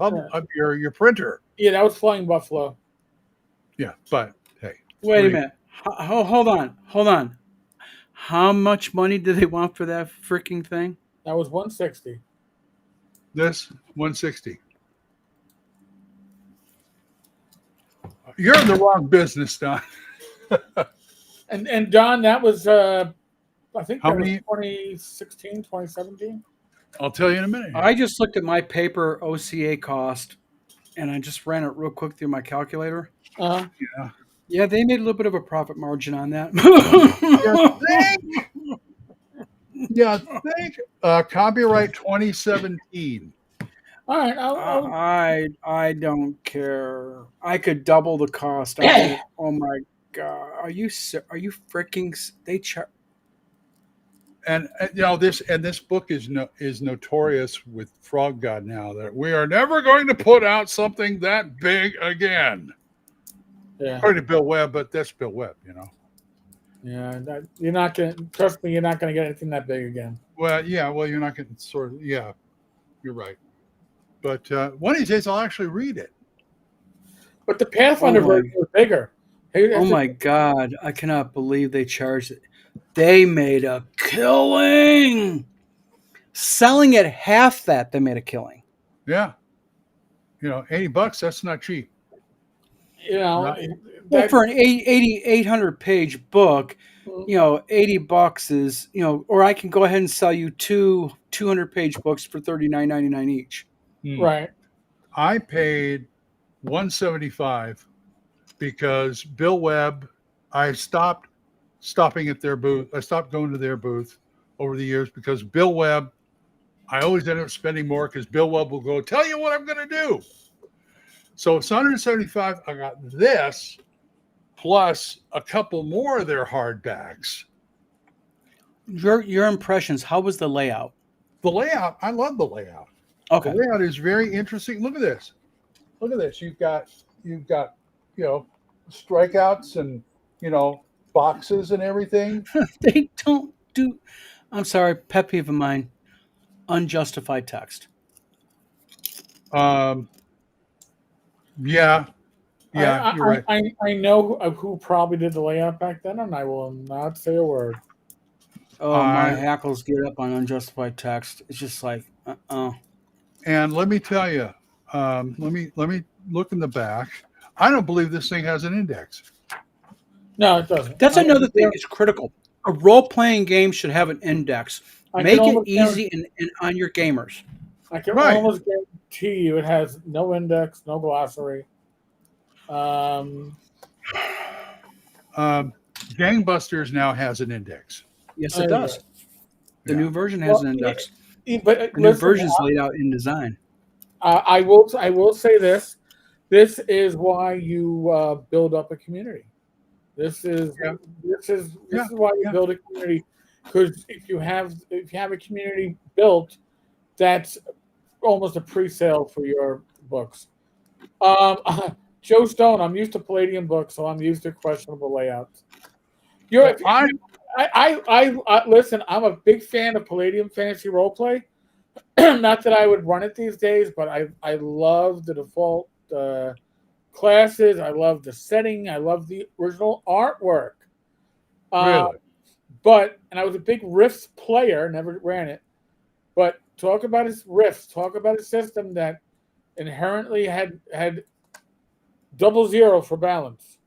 your printer. Yeah, that was Flying Buffalo. Yeah, but hey, Wait a minute. Hold on. How much money do they want for that freaking thing? That was 160. this 160. You're in the wrong business, Don. And Don, that was I think How that was many- 2016, 2017. I'll tell you in a minute. I just looked at my paper OCA cost, and I just ran it real quick through my calculator. Uh-huh. Yeah, they made a little bit of a profit margin on that. Think copyright 2017. All right. I don't care. I could double the cost. Oh my god! Are you freaking? They charge. And this book is notorious with Frog God now that we are never going to put out something that big again. Yeah. According to Bill Webb, but that's Bill Webb, Yeah. You're not gonna trust me. You're not gonna get anything that big again. Well, yeah. Well, you're not getting you're right. But one of these days, I'll actually read it. But the Pathfinder version was bigger. Oh my god! I cannot believe they charged it. They made a killing. Selling at half that, they made a killing. Yeah. $80. That's not cheap. Right. Well, for an 800 page book, $80 is, or I can go ahead and sell you two 200 page books for $39.99 each. Right. I paid $175 because Bill Webb, I stopped at their booth. I stopped going to their booth over the years because Bill Webb, I always end up spending more because Bill Webb will go, tell you what I'm going to do. So it's 175. I got this plus a couple more of their hardbacks. Your impressions, how was the layout? The layout, I love the layout. Okay. The layout is very interesting. Look at this. Look at this. You've got strikeouts and boxes and everything. They don't do, I'm sorry, pet peeve of mine, unjustified text. Yeah, you're right. I know who probably did the layout back then, and I will not say a word. Oh, my hackles get up on unjustified text. It's just like, And let me tell you, let me look in the back. I don't believe this thing has an index. No, it doesn't. That's another thing. It's critical. A role-playing game should have an index. Make it easy and on your gamers. I can almost guarantee you it has no index, no glossary. Gangbusters now has an index. Yes, it does. The new version has an index. But the new version is laid out in design. I will say this. This is why you build up a community. This is why you build a community, because if you have a community built, that's almost a pre-sale for your books. Joe Stone, I'm used to Palladium books, so I'm used to questionable layouts. I listen. I'm a big fan of Palladium Fantasy Roleplay. Not that I would run it these days, but I love the default classes. I love the setting. I love the original artwork. Really? And I was a big Rifts player. Never ran it, but talk about his Rifts. Talk about a system that inherently had 00 for balance.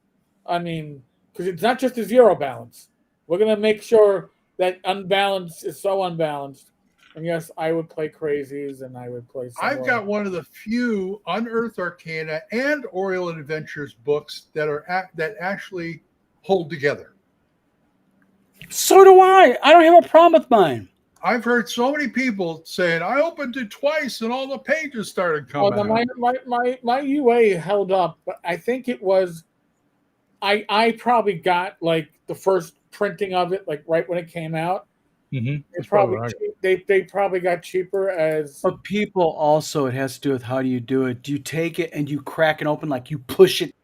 I mean, because it's not just a zero balance. We're going to make sure that unbalanced is so unbalanced. And yes, I would play Crazies and I would play Semora. I've got one of the few Unearthed Arcana and Oriole Adventures books that actually hold together. So do I. I don't have a problem with mine. I've heard so many people saying, I opened it twice and all the pages started coming out. My UA held up, but I think it was, I probably got like the first printing of it, like right when it came out. Mm-hmm. They probably got cheaper as. But people also, it has to do with how do you do it. Do you take it and you crack it open, like you push it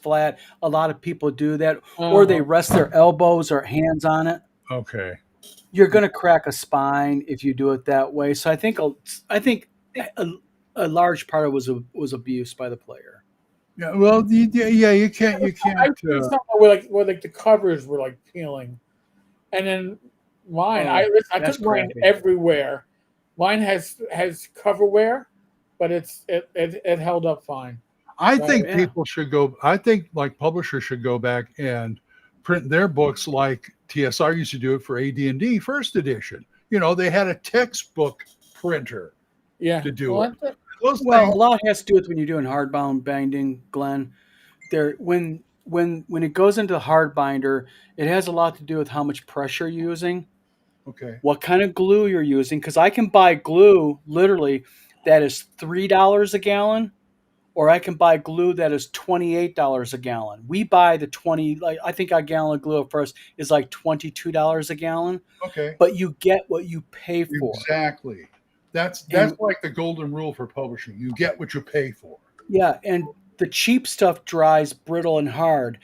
flat? A lot of people do that, or they rest their elbows or hands on it. Okay. You're going to crack a spine if you do it that way. So I think a large part of it was abuse by the player. Yeah. Well, you can't. I think something where the covers were like peeling, and then mine. I took mine everywhere. Mine has coverware, but it held up fine. I think people should go. I think like publishers should go back and print their books like TSR used to do it for AD&D first edition. They had a textbook printer to do it. A lot has to do with when you're doing hardbound binding, Glenn. When it goes into the hard binder, it has a lot to do with how much pressure you're using. Okay. What kind of glue you're using? Because I can buy glue literally that is $3 a gallon, or I can buy glue that is $28 a gallon. We buy the I think a gallon of glue at first is like $22 a gallon. Okay. But you get what you pay for. Exactly. That's like the golden rule for publishing. You get what you pay for. Yeah, and the cheap stuff dries brittle and hard.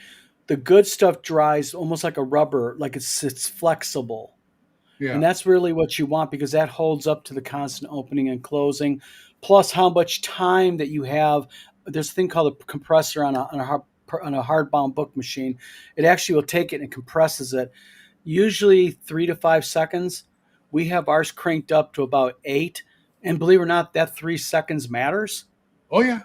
The good stuff dries almost like a rubber, like it's flexible. Yeah. And that's really what you want, because that holds up to the constant opening and closing, plus how much time that you have. There's a thing called a compressor on a hardbound book machine. It actually will take it and compresses it, usually 3 to 5 seconds. We have ours cranked up to about 8, and believe it or not, that 3 seconds matters. Oh yeah,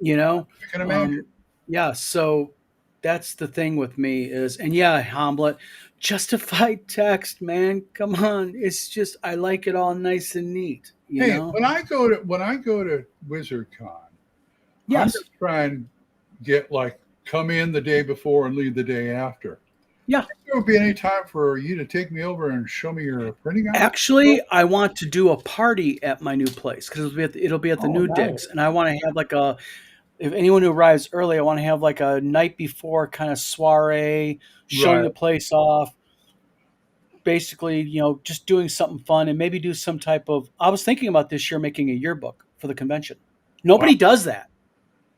I can imagine. Yeah, so that's the thing with me is, and yeah, Hamlet, justified text, man. Come on, it's just I like it all nice and neat. You know? When I go to WizardCon, I'm just trying to get come in the day before and leave the day after. Yeah. There would be any time for you to take me over and show me your printing out? Actually, I want to do a party at my new place because it'll be at the new digs, and I want to have if anyone who arrives early, I want to have like a night before kind of soiree, showing Right. the place off. Basically, just doing something fun and maybe do some type of. I was thinking about this year making a yearbook for the convention. Nobody Wow. does that.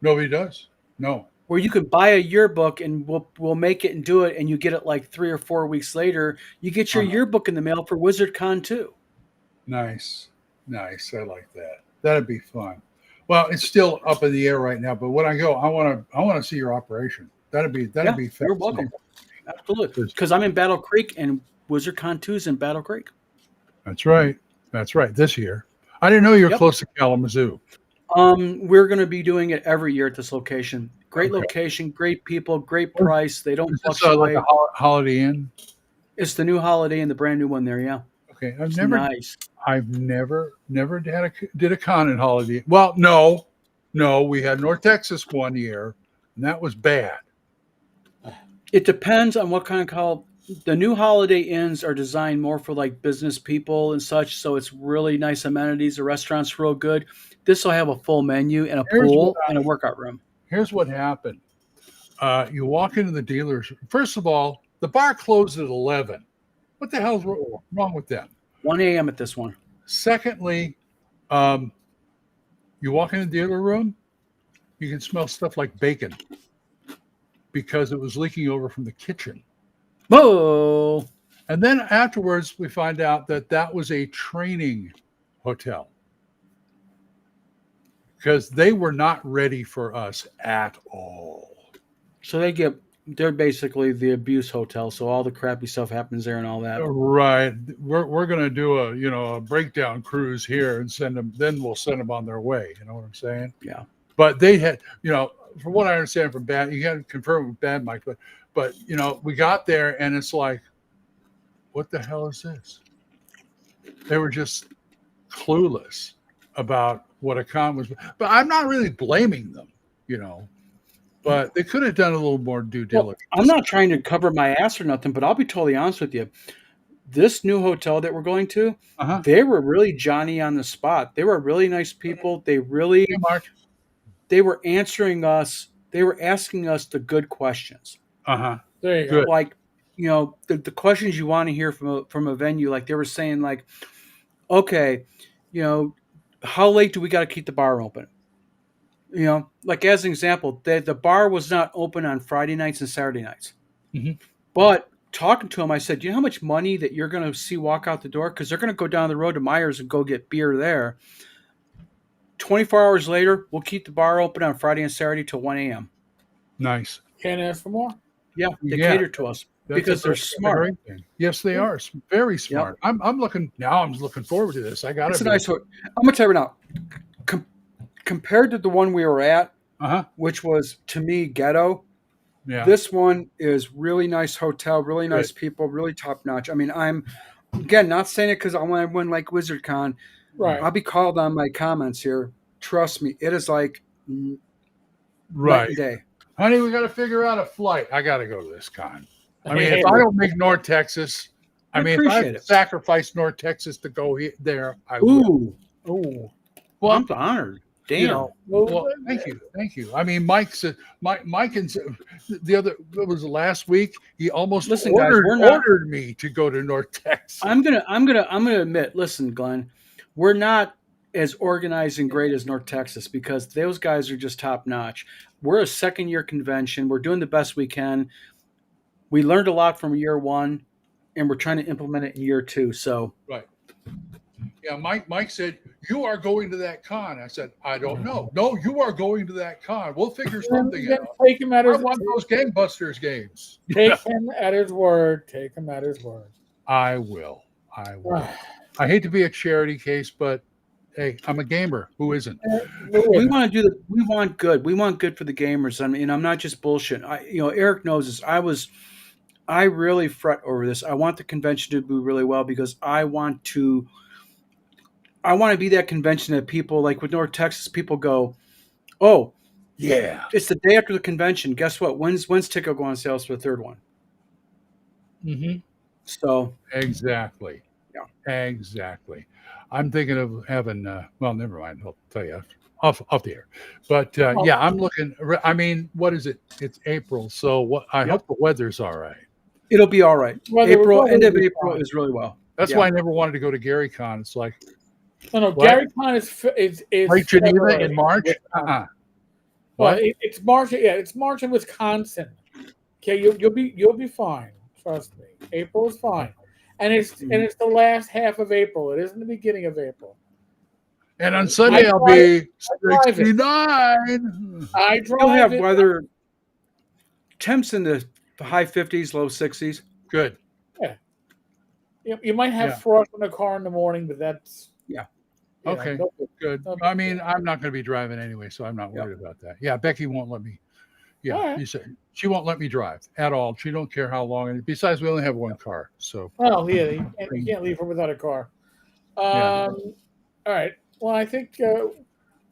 Nobody does. No. Where you could buy a yearbook and we'll make it and do it, and you get it like 3 or 4 weeks later. You get your Uh-huh. yearbook in the mail for WizardCon too. Nice. Nice. I like that. That'd be fun. Well, it's still up in the air right now, but when I go, I want to see your operation. That'd be You're fascinating. welcome. Absolutely. Because I'm in Battle Creek and WizardCon 2 is in Battle Creek. That's right. That's right. This year. I didn't know you were Yep. close to Kalamazoo. We're going to be doing it every year at this location. Great Okay. location, great people, great price. They don't Is this fluctuate. like a Holiday Inn? It's the new Holiday and the brand new one there. Yeah. Okay. It's nice. I've never did a con in Holiday Inn. Well, no, we had North Texas one year, and that was bad. It depends on what kind of call. The new Holiday Inns are designed more for like business people and such, so it's really nice amenities. The restaurant's real good. This will have a full menu and a pool and a workout room. Here's what happened. You walk into the dealers. First of all, the bar closed at 11. What the hell's wrong with them? 1 a.m. at this one. Secondly, you walk in the dealer room, you can smell stuff like bacon because it was leaking over from the kitchen. Whoa! And then afterwards, we find out that was a training hotel because they were not ready for us at all. So they're basically the abuse hotel. So all the crappy stuff happens there and all that. Right. We're going to do a breakdown cruise here and send them. Then we'll send them on their way. You know what I'm saying? Yeah. But they had, from what I understand from Bad, you got to confirm with Bad Mike, but we got there and it's like, what the hell is this? They were just clueless about what a con was. But I'm not really blaming them, but they could have done a little more due diligence. Well, I'm not trying to cover my ass or nothing, but I'll be totally honest with you. This new hotel that we're going to, they were really Johnny on the spot. They were really nice people. They really, they were answering us. They were asking us the good questions. There you go. Like, the questions you want to hear from a venue. Like they were saying, like, okay, how late do we got to keep the bar open? Like as an example, the bar was not open on Friday nights and Saturday nights. Mm-hmm. But talking to him, I said, do you know how much money that you're going to see walk out the door? Because they're going to go down the road to Myers and go get beer there. 24 hours later, we'll keep the bar open on Friday and Saturday till 1 a.m. Nice. Can't ask for more. Yeah, they cater to us because they're smart. Yes, they are very smart. Yep. I'm looking forward to this. I got it. It's a nice hotel. I'm gonna tell you now. Compared to the one we were at, which was to me ghetto. Yeah. This one is really nice hotel, really nice people, really top notch. I mean, I'm again not saying it because I want to win like WizardCon. Right. I'll be called on my comments here. Trust me, it is like night and day. Honey, we got to figure out a flight. I got to go to this con. I mean, if I don't make North Texas, if I sacrifice North Texas to go there, I will. Ooh. Well, I'm honored. Damn. Well, thank you. I mean, Mike said, Mike and the other, it was last week. He almost ordered me to go to North Texas. I'm gonna admit. Listen, Glenn, we're not as organized and great as North Texas because those guys are just top notch. We're a second-year convention. We're doing the best we can. We learned a lot from year one, and we're trying to implement it in year two. So right. Yeah, Mike said, you are going to that con. I said, I don't know. No, you are going to that con. We'll figure something out. Take him at his I want those gangbusters games. Take him at his word. Take him at his word. I will. I hate to be a charity case, but hey, I'm a gamer. Who isn't? We want to do we want good. We want good for the gamers. I mean, I'm not just bullshit. Eric knows this. I really fret over this. I want the convention to do really well because I want to be that convention that people like with North Texas, people go, oh, yeah, it's the day after the convention. Guess what? When's ticket go on sales for the third one? Mm-hmm. So exactly. Yeah. Exactly. I'm thinking of having. Well, never mind. I'll tell you off the air. But yeah, I'm looking. I mean, what is it? It's April, so what? I hope the weather's all right. It'll be all right. Weather End will of be April fine. is really well. That's why I never wanted to go to GaryCon. It's like No, what? GaryCon is Lake Geneva February in March. Wisconsin. What? Well, it's March. Yeah, it's March in Wisconsin. Okay, you'll be fine. Trust me. April is fine, and it's the last half of April. It isn't the beginning of April. And on Sunday I'll be drive it. 69. I You'll drive have it. weather temps in the high 50s, low 60s. Good. Yeah. You might have frost in the car in the morning, but that's Okay. Good. I mean, I'm not going to be driving anyway, so I'm not worried about that. Yeah, Becky won't let me. Yeah, All right. you said she won't let me drive at all. She don't care how long. And besides, we only have one car, so. Well, yeah, you can't leave her without a car. All right. Well, I think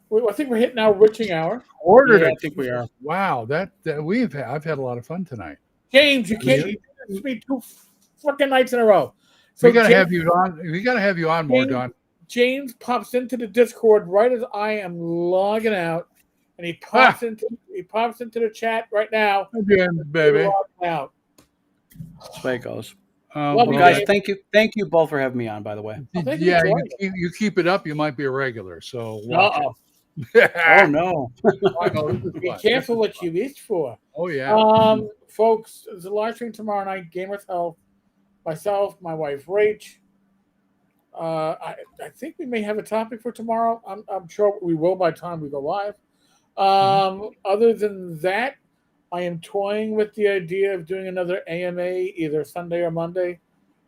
we're hitting our witching hour. Ordered Yeah, it. I think we are. Wow, that I've had a lot of fun tonight. James, you can't. It's been 2 fucking nights in a row. So we gotta have you on. We gotta have you on more, Don. James pops into the Discord right as I am logging out, and he pops into the chat right now. Again, baby. Out. That's the way it goes. Love you, guys, Dave. thank you both for having me on. By the way. Oh, Yeah, you keep it up, you might be a regular. So. Oh no. Be careful what you wish for. Oh yeah. Folks, there's a live stream tomorrow night. Gamers Health, myself, my wife Rach. I think we may have a topic for tomorrow. I'm sure we will by the time we go live. Other than that, I am toying with the idea of doing another AMA either Sunday or Monday.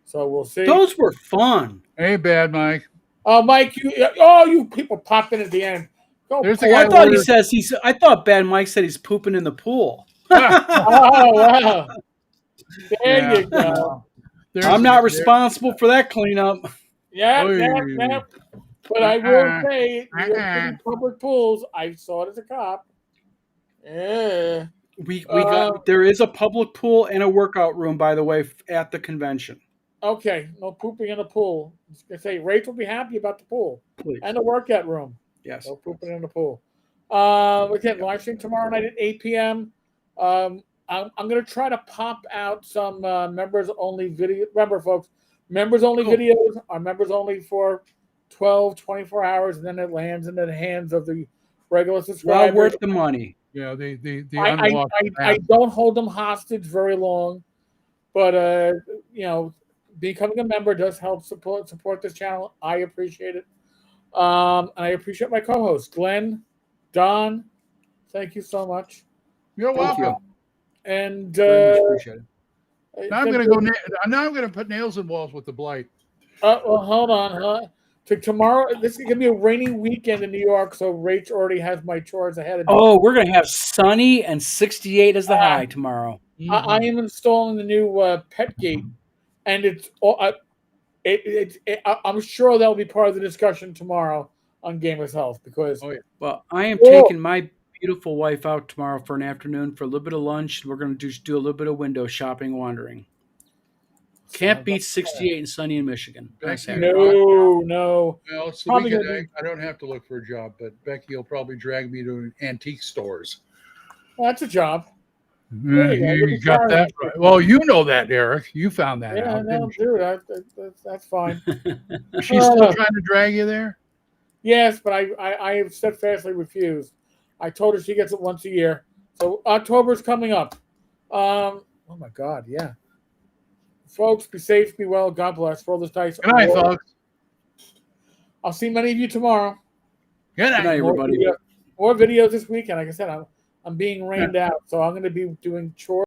So we'll see. Those were fun. Ain't bad, Mike. Mike, you people pop in at the end. There's the guy. I thought Bad Mike said he's pooping in the pool. Oh wow! There you go. I'm not responsible for that cleanup. Yeah. But I will say, public pools. I saw it as a cop. Yeah. We got there is a public pool and a workout room, by the way, at the convention. Okay, no pooping in the pool. I was gonna say Rach will be happy about the pool. Please. And the workout room. Yes. No pooping in the pool. Again, live stream tomorrow night at 8 p.m. I'm going to try to pop out some members only video. Remember, folks, members only videos are members only for 12, 24 hours, and then it lands in the hands of the regular subscribers. Well worth the money. Yeah, I don't hold them hostage very long, but becoming a member does help support this channel. I appreciate it. And I appreciate my co-hosts, Glenn, Don. Thank you so much. You're welcome. And appreciate it. Now I'm going to go. Now I'm going to put nails in walls with the blight. Well, hold on. To tomorrow, this is going to be a rainy weekend in New York, so Rach already has my chores ahead of me. Oh, we're going to have sunny and 68 as the high tomorrow. I am installing the new pet gate, and I'm sure that'll be part of the discussion tomorrow on Gamers Health because. Oh yeah. Well, I am taking my beautiful wife out tomorrow for an afternoon for a little bit of lunch. We're going to just do a little bit of window shopping, wandering. Can't beat 68 and sunny in Michigan. No. Well, it's the weekend. I don't have to look for a job, but Becky will probably drag me to antique stores. Well, that's a job. You got that right. Well, you know that, Eric. You found that out. Yeah, dude, that's fine. She's still trying to drag you there? Yes, but I have steadfastly refused. I told her she gets it once a year. So October's coming up. Oh my God, yeah. Folks, be safe, be well. God bless. Roll this dice. Good night, folks. I'll see many of you tomorrow. Good night, everybody. More videos this weekend. Like I said, I'm being rained out, so I'm going to be doing chores.